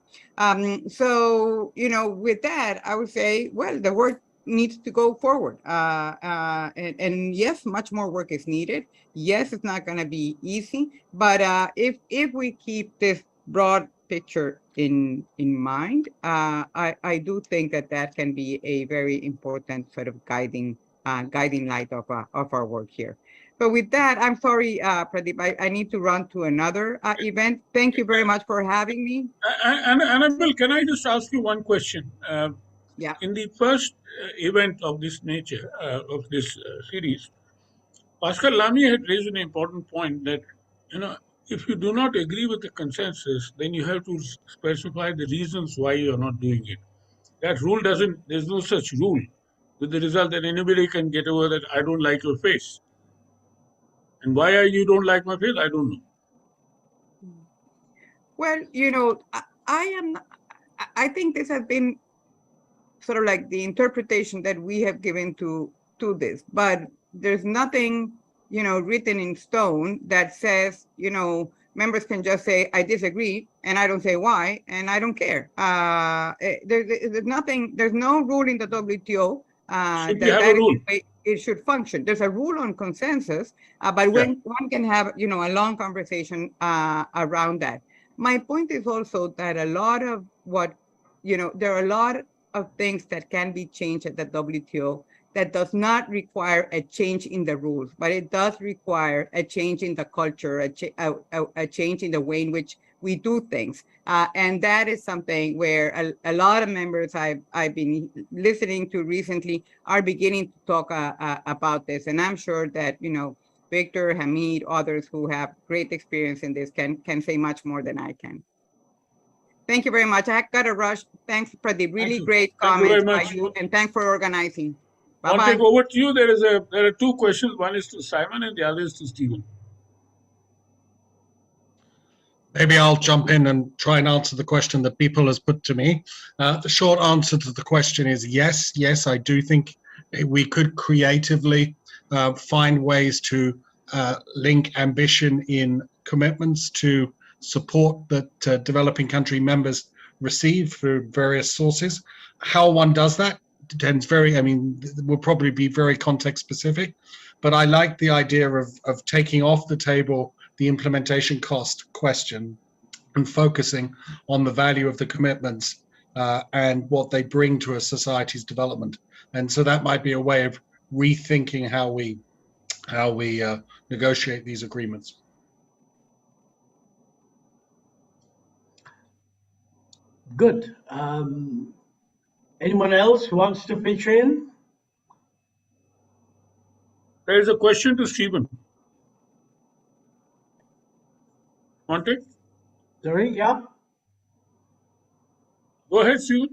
So, with that, I would say, well, the work needs to go forward. And yes, much more work is needed. Yes, it's not going to be easy, but if we keep this broad picture in mind, I do think that can be a very important sort of guiding light of our work here. So with that, I'm sorry, Pradeep, I need to run to another event. Thank you very much for having me. Annabelle, can I just ask you one question? Yeah. In the first event of this nature, of this series, Pascal Lamy had raised an important point that, you know, if you do not agree with the consensus, then you have to specify the reasons why you are not doing it. That rule doesn't, there's no such rule, with the result that anybody can get over that I don't like your face. And why you don't like my face, I don't know. Well, I think this has been sort of like the interpretation that we have given to this, but there's nothing, written in stone that says, members can just say, I disagree, and I don't say why, and I don't care. There's nothing, there's no rule in the WTO Should we have a is rule? the way it should function. There's a rule on consensus, but Yeah. when one can have, a long conversation around that. My point is also that a lot of what, there are a lot of things that can be changed at the WTO that does not require a change in the rules, but it does require a change in the culture, a change in the way in which we do things. And that is something where a lot of members I've been listening to recently are beginning to talk about this. And I'm sure that, Victor, Hamid, others who have great experience in this can say much more than I can. Thank you very much. I got to rush. Thanks for the really great Thank you very comments by much. you, and thanks for organizing. I'll Bye-bye. take over to you. There are two questions. One is to Simon and the other is to Stephen. Maybe I'll jump in and try and answer the question that people has put to me. The short answer to the question is yes. Yes, I do think we could creatively find ways to link ambition in commitments to support that developing country members receive through various sources. How one does that depends will probably be very context specific, but I like the idea of taking off the table the implementation cost question and focusing on the value of the commitments and what they bring to a society's development. And so that might be a way of rethinking how we negotiate these agreements. Good. Anyone else who wants to pitch in? There is a question to Stephen. Monte? Sorry, yeah. Go ahead, Stephen.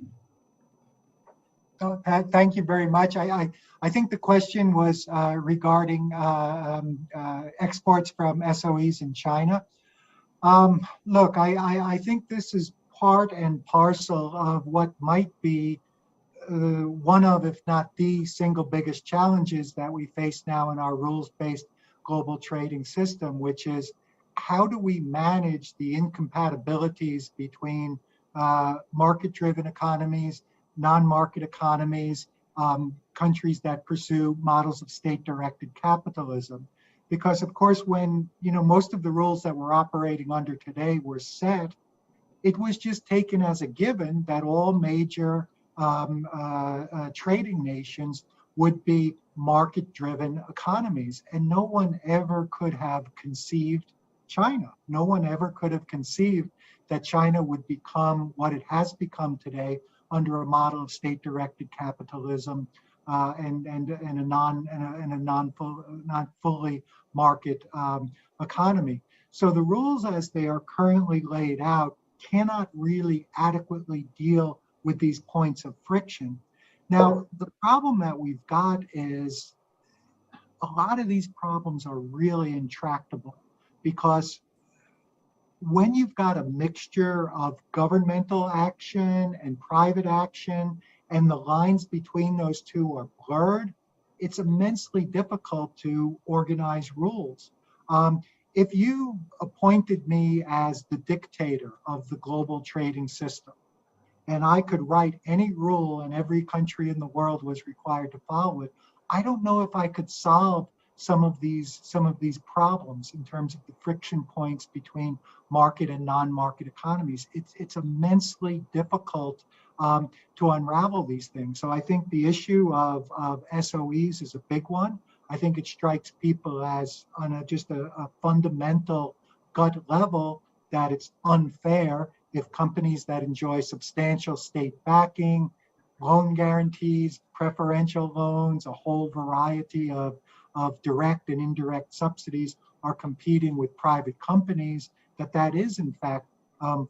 Oh, Pat, thank you very much. I think the question was regarding exports from SOEs in China. Look, I think this is part and parcel of what might be one of, if not the single biggest challenges that we face now in our rules-based global trading system, which is how do we manage the incompatibilities between market-driven economies, non-market economies, countries that pursue models of state-directed capitalism. Because of course, when most of the rules that we're operating under today were set, it was just taken as a given that all major trading nations would be market-driven economies. And no one ever could have conceived China. No one ever could have conceived that China would become what it has become today under a model of state-directed capitalism and a not fully market economy. So the rules as they are currently laid out cannot really adequately deal with these points of friction. Now, the problem that we've got is a lot of these problems are really intractable because when you've got a mixture of governmental action and private action and the lines between those two are blurred, it's immensely difficult to organize rules. If you appointed me as the dictator of the global trading system, and I could write any rule and every country in the world was required to follow it, I don't know if I could solve some of these problems in terms of the friction points between market and non-market economies. It's immensely difficult to unravel these things. So I think the issue of SOEs is a big one. I think it strikes people as on just a fundamental gut level that it's unfair if companies that enjoy substantial state backing, loan guarantees, preferential loans, a whole variety of direct and indirect subsidies are competing with private companies, that is in fact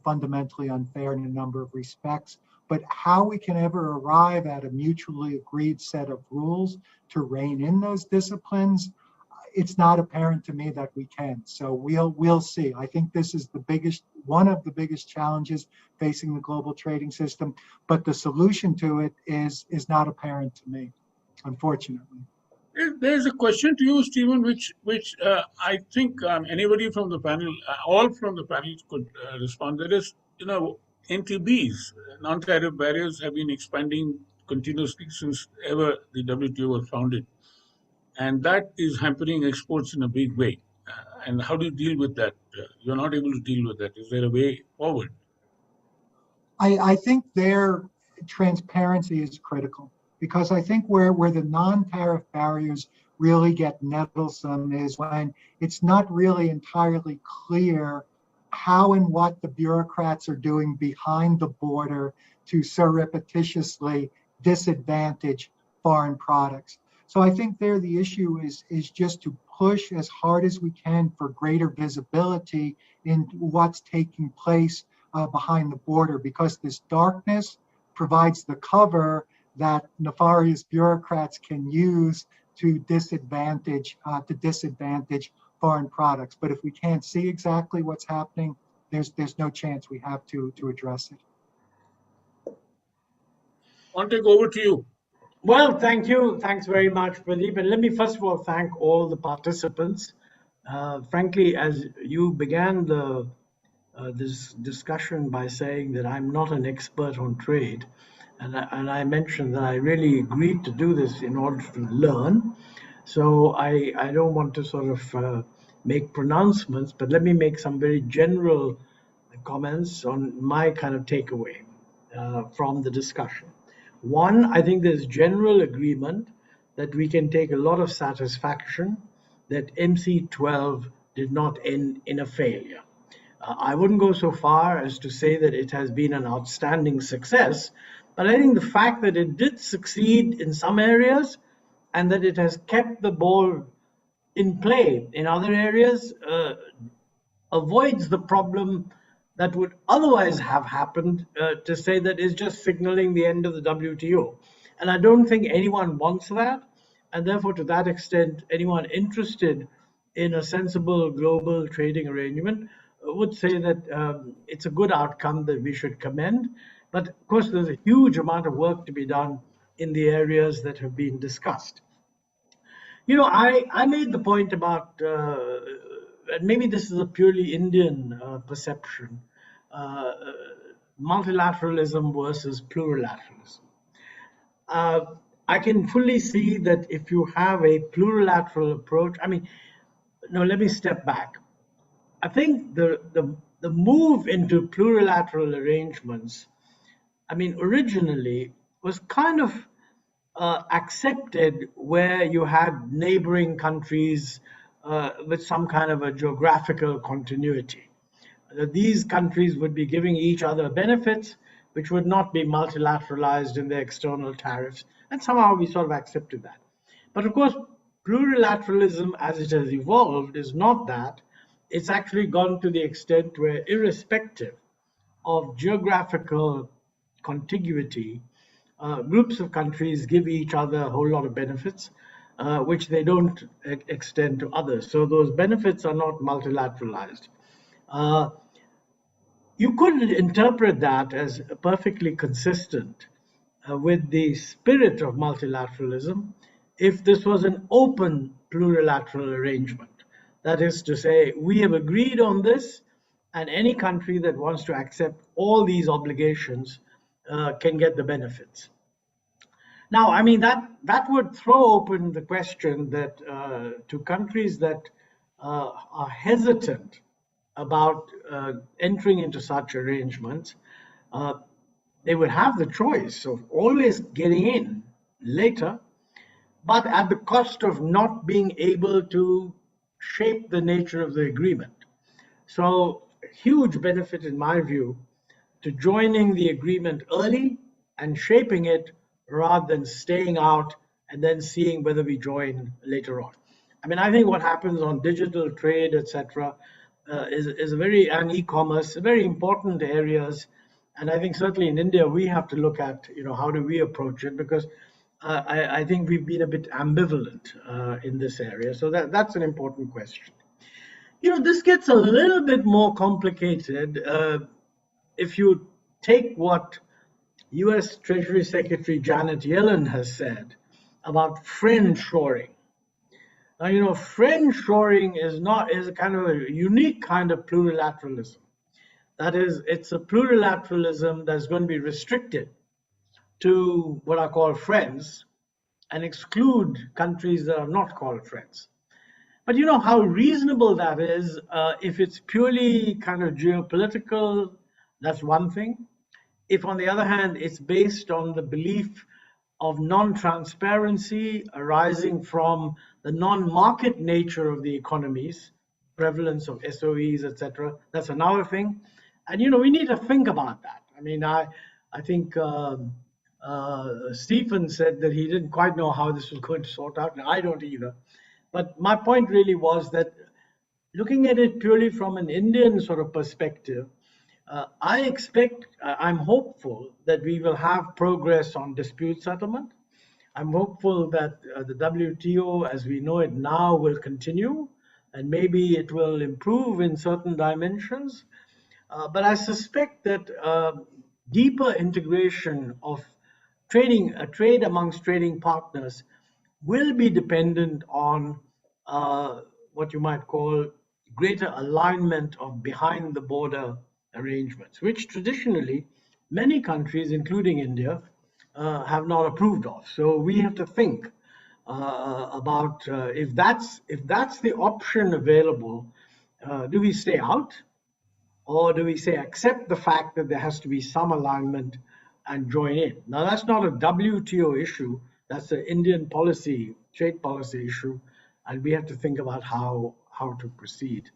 fundamentally unfair in a number of respects. But how we can ever arrive at a mutually agreed set of rules to rein in those disciplines, it's not apparent to me that we can. So we'll see. I think this is one of the biggest challenges facing the global trading system, but the solution to it is not apparent to me, unfortunately. There's a question to you, Stephen, which I think anybody from the panel, all from the panel could respond. There is, NTBs, non-tariff barriers, have been expanding continuously since ever the WTO was founded. And that is hampering exports in a big way. And how do you deal with that? You're not able to deal with that. Is there a way forward? I think their transparency is critical, because I think where the non-tariff barriers really get nettlesome is when it's not really entirely clear how and what the bureaucrats are doing behind the border to surreptitiously disadvantage foreign products. So I think there the issue is just to push as hard as we can for greater visibility in what's taking place behind the border, because this darkness provides the cover that nefarious bureaucrats can use to disadvantage foreign products. But if we can't see exactly what's happening, there's no chance we have to address it. I'll take over to you. Well, thank you. Thanks very much, Pradeep. And let me first of all thank all the participants. Frankly, as you began this discussion by saying that I'm not an expert on trade, and I mentioned that I really agreed to do this in order to learn. So I don't want to sort of make pronouncements, but let me make some very general comments on my kind of takeaway from the discussion. One, I think there's general agreement that we can take a lot of satisfaction that MC12 did not end in a failure. I wouldn't go so far as to say that it has been an outstanding success, but I think the fact that it did succeed in some areas and that it has kept the ball in play in other areas avoids the problem that would otherwise have happened, to say that is just signaling the end of the WTO. And I don't think anyone wants that. And therefore, to that extent, anyone interested in a sensible global trading arrangement would say that it's a good outcome that we should commend. But of course, there's a huge amount of work to be done in the areas that have been discussed. I made the point about, and maybe this is a purely Indian perception, multilateralism versus plurilateralism. I can fully see that if you have a plurilateral approach, let me step back. I think the move into plurilateral arrangements, originally was kind of accepted where you had neighboring countries with some kind of a geographical continuity. These countries would be giving each other benefits which would not be multilateralized in their external tariffs, and somehow we sort of accepted that. But of course, plurilateralism as it has evolved is not that. It's actually gone to the extent where, irrespective of geographical contiguity, groups of countries give each other a whole lot of benefits, which they don't extend to others. So those benefits are not multilateralized. You could interpret that as perfectly consistent with the spirit of multilateralism if this was an open plurilateral arrangement. That is to say, we have agreed on this, and any country that wants to accept all these obligations can get the benefits. Now, that would throw open the question that to countries that are hesitant about entering into such arrangements, they would have the choice of always getting in later, but at the cost of not being able to shape the nature of the agreement. So, huge benefit, in my view, to joining the agreement early and shaping it rather than staying out and then seeing whether we join later on. I mean, I think what happens on digital trade, etc., is a very, and e-commerce, very important areas. And I think certainly in India, we have to look at, how do we approach it? Because I think we've been a bit ambivalent in this area. So that's an important question. This gets a little bit more complicated if you take what US Treasury Secretary Janet Yellen has said about friend shoring. Now, friend shoring is a kind of a unique kind of plurilateralism. That is, it's a plurilateralism that's going to be restricted to what are called friends and exclude countries that are not called friends. But you know how reasonable that is if it's purely kind of geopolitical, that's one thing. If on the other hand, it's based on the belief of non-transparency arising from the non-market nature of the economies, prevalence of SOEs, etc., that's another thing. And we need to think about that. I mean, I think Stephen said that he didn't quite know how this was going to sort out, and I don't either. But my point really was that looking at it purely from an Indian sort of perspective, I'm hopeful that we will have progress on dispute settlement. I'm hopeful that the WTO, as we know it now, will continue, and maybe it will improve in certain dimensions. But I suspect that deeper integration of trade amongst trading partners will be dependent on what you might call greater alignment of behind the border arrangements, which traditionally many countries, including India, have not approved of. So we have to think about if that's the option available, do we stay out, or do we say accept the fact that there has to be some alignment and join in? Now that's not a WTO issue, that's an Indian trade policy issue, and we have to think about how to proceed.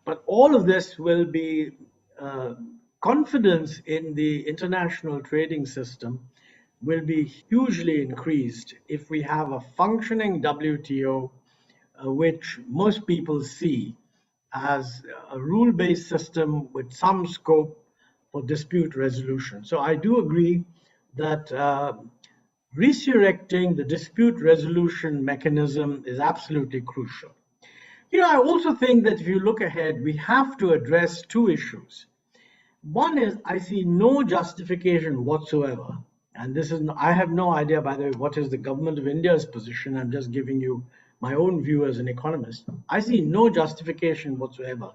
But all of this will be confidence in the international trading system will be hugely increased if we have a functioning WTO, which most people see as a rule-based system with some scope for dispute resolution. So I do agree that resurrecting the dispute resolution mechanism is absolutely crucial. I also think that if you look ahead, we have to address two issues. One is I see no justification whatsoever, and I have no idea, by the way, what is the government of India's position. I'm just giving you my own view as an economist. I see no justification whatsoever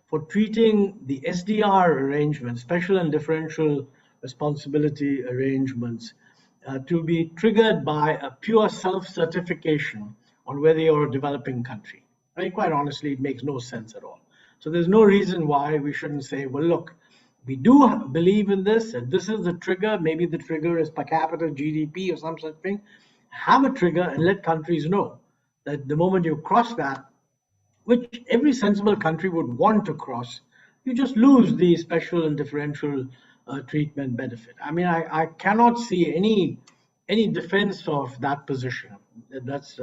for treating the SDR arrangements, special and differential responsibility arrangements, to be triggered by a pure self-certification on whether you're a developing country. I mean, quite honestly, it makes no sense at all. So there's no reason why we shouldn't say, well, look, we do believe in this, and this is the trigger. Maybe the trigger is per capita GDP or some such thing. Have a trigger and let countries know that the moment you cross that, which every sensible country would want to cross, you just lose the special and differential treatment benefit. I mean, I cannot see any defense of that position. That's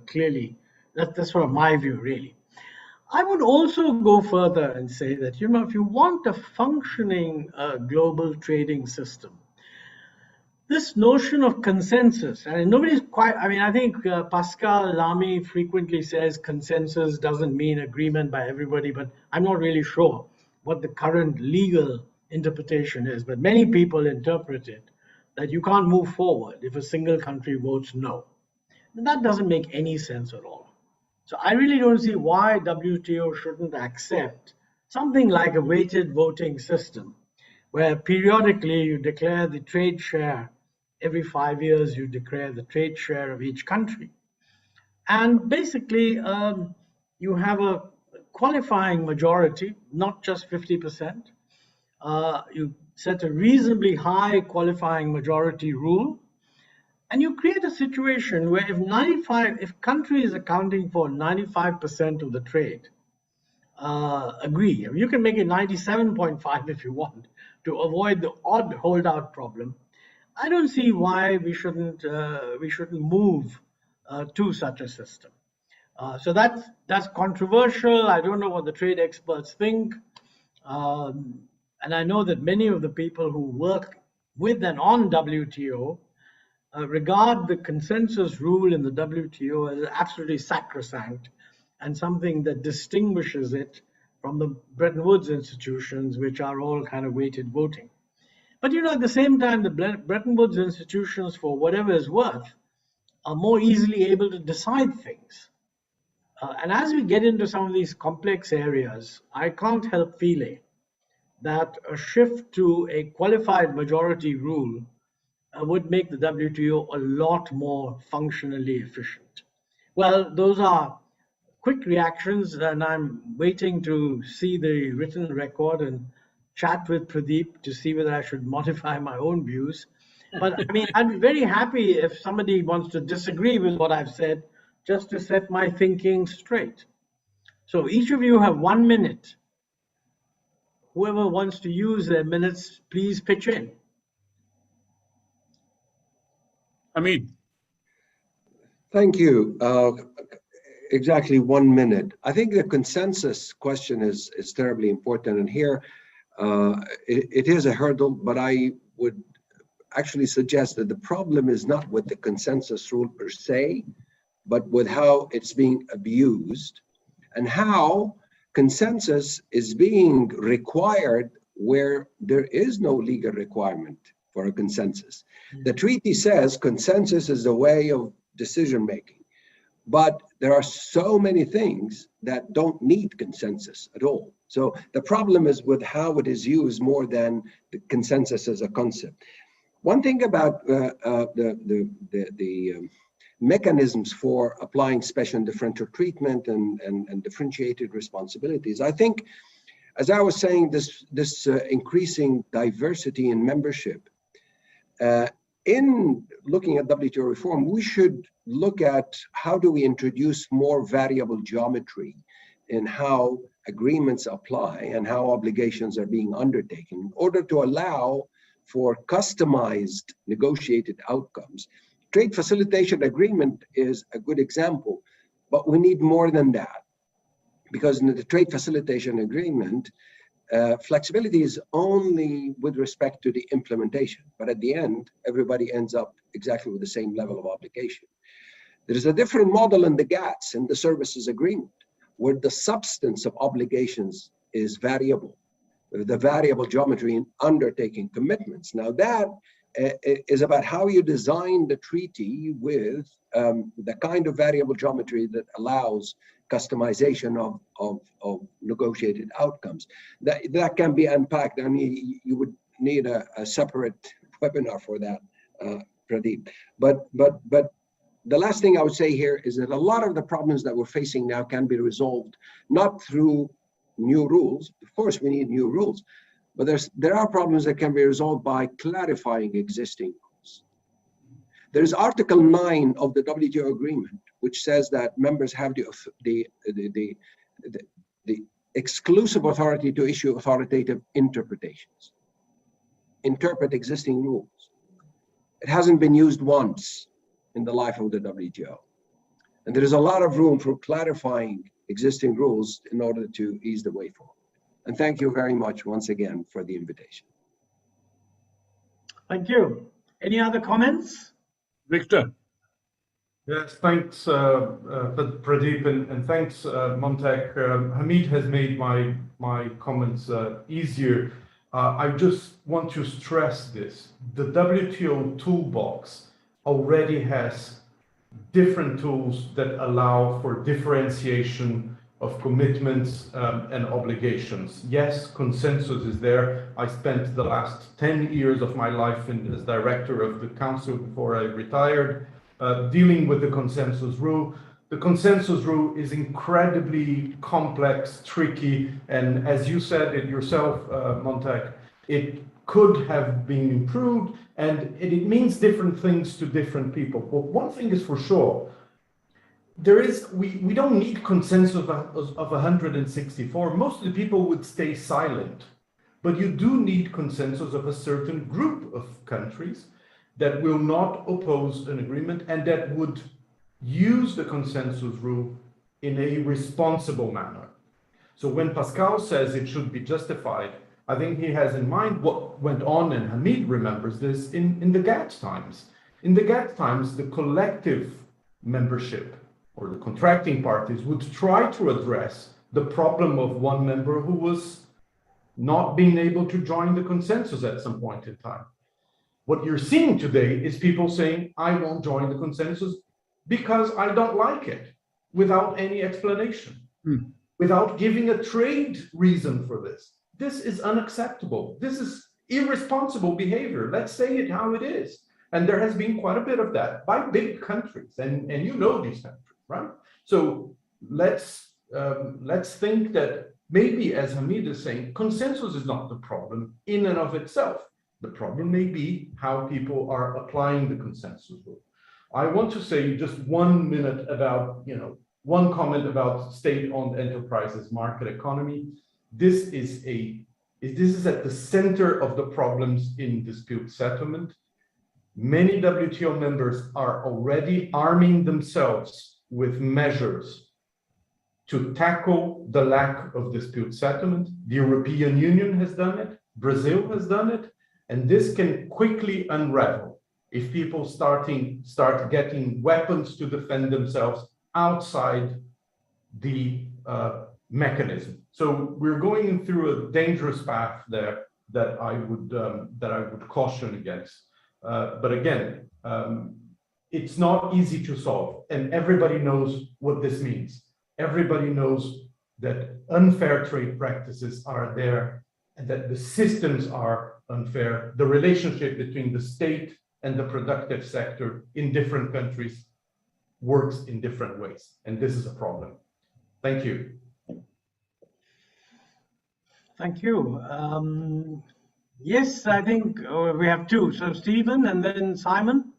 clearly, that's sort of my view, really. I would also go further and say that, if you want a functioning global trading system, this notion of consensus, and I think Pascal Lamy frequently says consensus doesn't mean agreement by everybody, but I'm not really sure what the current legal interpretation is. But many people interpret it that you can't move forward if a single country votes no. And that doesn't make any sense at all. So I really don't see why WTO shouldn't accept something like a weighted voting system, where periodically you declare the trade share. Every 5 years, you declare the trade share of each country. And basically, you have a qualifying majority, not just 50%. You set a reasonably high qualifying majority rule. And you create a situation where if countries accounting for 95% of the trade agree, you can make it 97.5 if you want to avoid the odd holdout problem. I don't see why we shouldn't move to such a system. So that's controversial. I don't know what the trade experts think, and I know that many of the people who work with and on WTO regard the consensus rule in the WTO as absolutely sacrosanct and something that distinguishes it from the Bretton Woods institutions, which are all kind of weighted voting. But at the same time, the Bretton Woods institutions, for whatever is worth, are more easily able to decide things. And as we get into some of these complex areas, I can't help feeling that a shift to a qualified majority rule would make the WTO a lot more functionally efficient. Well, those are quick reactions, and I'm waiting to see the written record and chat with Pradeep to see whether I should modify my own views. But I mean, I'd be very happy if somebody wants to disagree with what I've said, just to set my thinking straight. So each of you have 1 minute. Whoever wants to use their minutes, please pitch in. Hamid. Thank you. Exactly 1 minute. I think the consensus question is terribly important, and here it is a hurdle, but I would actually suggest that the problem is not with the consensus rule per se, but with how it's being abused and how consensus is being required where there is no legal requirement for a consensus. The treaty says consensus is a way of decision making, but there are so many things that don't need consensus at all. So the problem is with how it is used more than the consensus as a concept. One thing about the mechanisms for applying special and differential treatment and differentiated responsibilities, I think, as I was saying, this increasing diversity in membership, in looking at WTO reform, we should look at how do we introduce more variable geometry in how agreements apply and how obligations are being undertaken in order to allow for customized negotiated outcomes. Trade facilitation agreement is a good example, but we need more than that, because in the trade facilitation agreement, flexibility is only with respect to the implementation, but at the end, everybody ends up exactly with the same level of obligation. There is a different model in the GATS, in the services agreement, where the substance of obligations is variable, the variable geometry in undertaking commitments. Now that is about how you design the treaty with the kind of variable geometry that allows customization of negotiated outcomes. That can be unpacked. I mean, you would need a separate webinar for that, Pradeep. But the last thing I would say here is that a lot of the problems that we're facing now can be resolved not through new rules. Of course, we need new rules, but there are problems that can be resolved by clarifying existing rules. There's Article 9 of the WTO agreement, which says that members have the exclusive authority to issue authoritative interpretations, interpret existing rules. It hasn't been used once in the life of the WTO. And there is a lot of room for clarifying existing rules in order to ease the way forward. And thank you very much once again for the invitation. Thank you. Any other comments? Victor. Yes, thanks, Pradeep, and thanks, Montek. Hamid has made my comments easier. I just want to stress this. The WTO toolbox already has different tools that allow for differentiation of commitments and obligations. Yes, consensus is there. I spent the last 10 years of my life as director of the council before I retired, dealing with the consensus rule. The consensus rule is incredibly complex, tricky, and as you said it yourself, Montek, it could have been improved, and it means different things to different people. But one thing is for sure, we don't need consensus of 164. Most of the people would stay silent, but you do need consensus of a certain group of countries that will not oppose an agreement and that would use the consensus rule in a responsible manner. So when Pascal says it should be justified, I think he has in mind what went on, and Hamid remembers this, in the GATT times. In the GATT times, the collective membership or the contracting parties would try to address the problem of one member who was not being able to join the consensus at some point in time. What you're seeing today is people saying, I won't join the consensus because I don't like it, without any explanation, without giving a trade reason for this. This is unacceptable. This is irresponsible behavior. Let's say it how it is. And there has been quite a bit of that by big countries, and you know these countries, right? So let's think that maybe, as Hamid is saying, consensus is not the problem in and of itself. The problem may be how people are applying the consensus rule. I want to say just 1 minute about, one comment about state-owned enterprises, market economy. This is at the center of the problems in dispute settlement. Many WTO members are already arming themselves with measures to tackle the lack of dispute settlement. The European Union has done it, Brazil has done it, and this can quickly unravel if people start getting weapons to defend themselves outside the mechanism. So we're going through a dangerous path there that I would caution against. But again, it's not easy to solve, and everybody knows what this means. Everybody knows that unfair trade practices are there and that the systems are unfair. The relationship between the state and the productive sector in different countries works in different ways, and this is a problem. Thank you. Thank you. Yes, I think we have two. So Stephen and then Simon.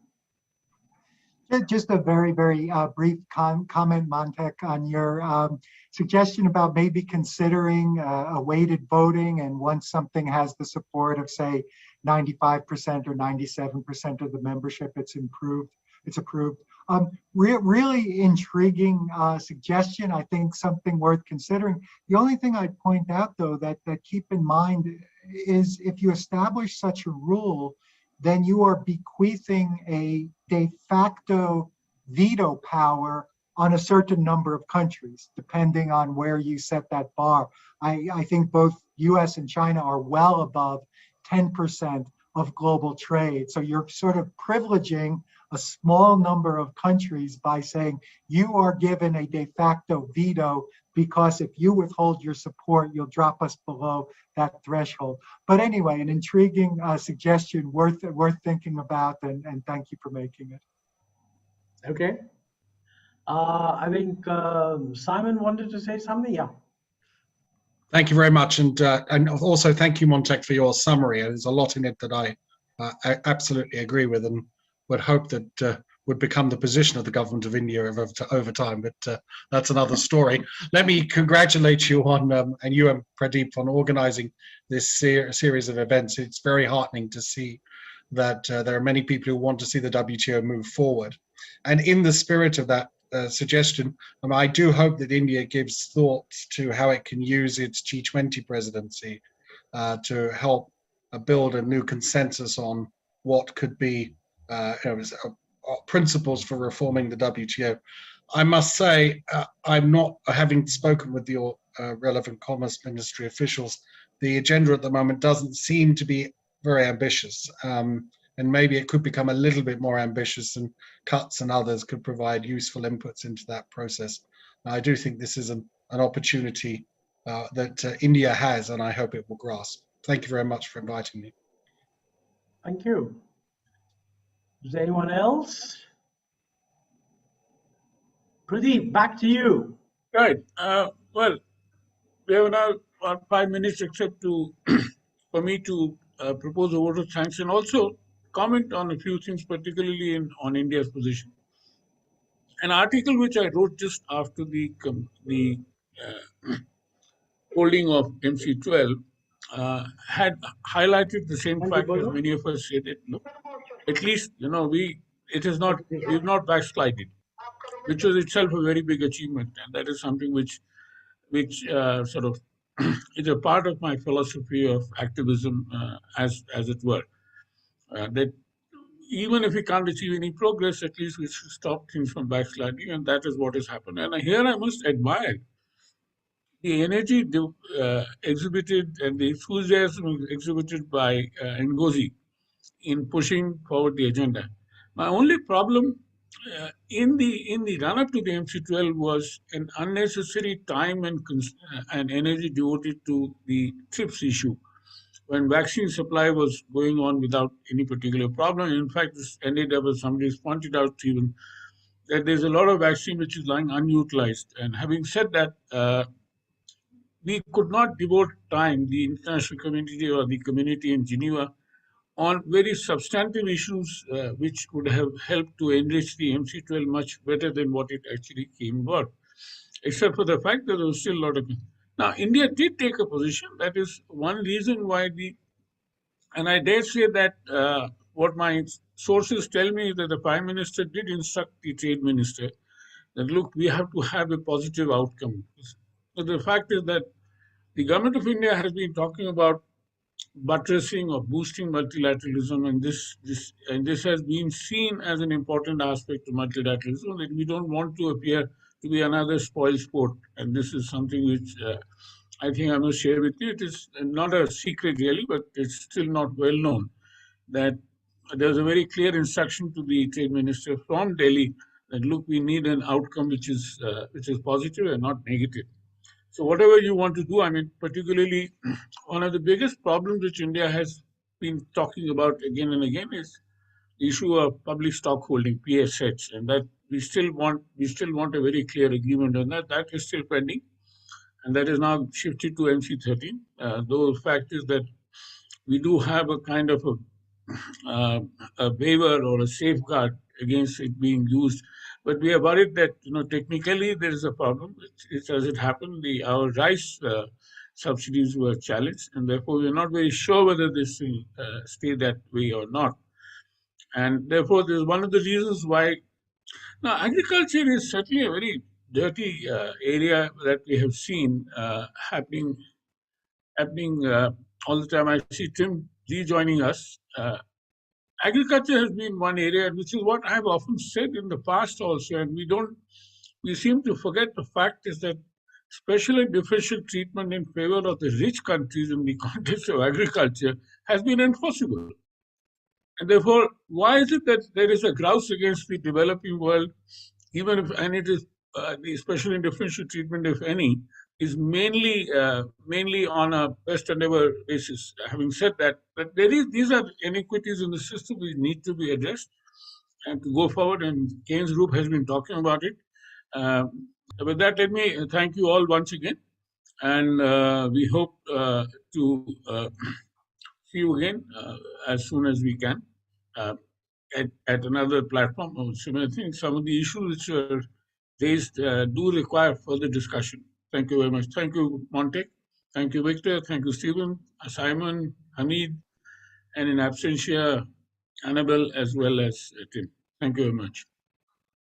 Just a very, very brief comment, Montek, on your suggestion about maybe considering a weighted voting, and once something has the support of, say, 95% or 97% of the membership, it's approved. Really intriguing suggestion. I think something worth considering. The only thing I'd point out, though, that keep in mind is if you establish such a rule, then you are bequeathing a de facto veto power on a certain number of countries, depending on where you set that bar. I think both US and China are well above 10% of global trade. So you're sort of privileging a small number of countries by saying you are given a de facto veto because if you withhold your support, you'll drop us below that threshold. But anyway, an intriguing suggestion worth thinking about, and thank you for making it. Okay. I think Simon wanted to say something. Yeah. Thank you very much, and also thank you, Montek, for your summary. There's a lot in it that I absolutely agree with, and would hope that would become the position of the government of India over time, but that's another story. Let me congratulate you on, and you and Pradeep, on organizing this series of events. It's very heartening to see that there are many people who want to see the WTO move forward. And in the spirit of that suggestion, I do hope that India gives thought to how it can use its G20 presidency to help build a new consensus on what could be principles for reforming the WTO. I must say, I'm not, having spoken with your relevant Commerce Ministry officials, the agenda at the moment doesn't seem to be very ambitious. And maybe it could become a little bit more ambitious, and Cuts and others could provide useful inputs into that process. I do think this is an opportunity that India has, and I hope it will grasp. Thank you very much for inviting me. Thank you. Does anyone else? Pradeep, back to you. Right. Well, we have now about 5 minutes, except for me to propose a vote of thanks and also comment on a few things, particularly on India's position. An article which I wrote just after the holding of MC12 had highlighted the same fact as many of us said it. No? at least, we've not backslided, which was itself a very big achievement. And that is something which sort of is a part of my philosophy of activism, as it were. That even if we can't achieve any progress, at least we should stop things from backsliding, and that is what has happened. And here I must admire the energy exhibited and the enthusiasm exhibited by Ngozi in pushing forward the agenda. My only problem in the run-up to the MC12 was an unnecessary time and energy devoted to the TRIPS issue, when vaccine supply was going on without any particular problem. In fact, this ended up, as somebody pointed out even, that there's a lot of vaccine which is lying unutilized. And having said that, we could not devote time, the international community or the community in Geneva, on very substantive issues which would have helped to enrich the MC12 much better than what it actually came about, except for the fact that there was still a lot of. Now, India did take a position. That is one reason why and I dare say that what my sources tell me is that the Prime Minister did instruct the Trade Minister that, look, we have to have a positive outcome. So the fact is that the government of India has been talking about buttressing or boosting multilateralism, and this has been seen as an important aspect of multilateralism, that we don't want to appear to be another spoil sport. And this is something which I think I must share with you. It is not a secret really, but it's still not well known that there's a very clear instruction to the Trade Minister from Delhi that, look, we need an outcome which is positive and not negative. So whatever you want to do, I mean, particularly one of the biggest problems which India has been talking about again and again is the issue of public stock holding, PSH, and that we still want a very clear agreement on that. That is still pending, and that is now shifted to MC13. Though the fact is that we do have a kind of a waiver or a safeguard against it being used, but we are worried that technically there is a problem. It's as it happened, our rice subsidies were challenged, and therefore we are not very sure whether this will stay that way or not. And therefore, this is one of the reasons why. Now, agriculture is certainly a very dirty area that we have seen happening all the time. I see Tim rejoining us. Agriculture has been one area, which is what I have often said in the past also, and we seem to forget the fact is that special and differential treatment in favor of the rich countries in the context of agriculture has been enforceable. And therefore, why is it that there is a grouse against the developing world, even if, and it is the special and differential treatment, if any, is mainly on a best endeavor basis. Having said that, these are inequities in the system which need to be addressed and to go forward, and Keynes Group has been talking about it. With that, let me thank you all once again, and we hope to see you again as soon as we can at another platform or similar things. Some of the issues which are raised do require further discussion. Thank you very much. Thank you, Montek. Thank you, Victor. Thank you, Stephen, Simon, Hamid, and in absentia, Annabelle, as well as Tim. Thank you very much.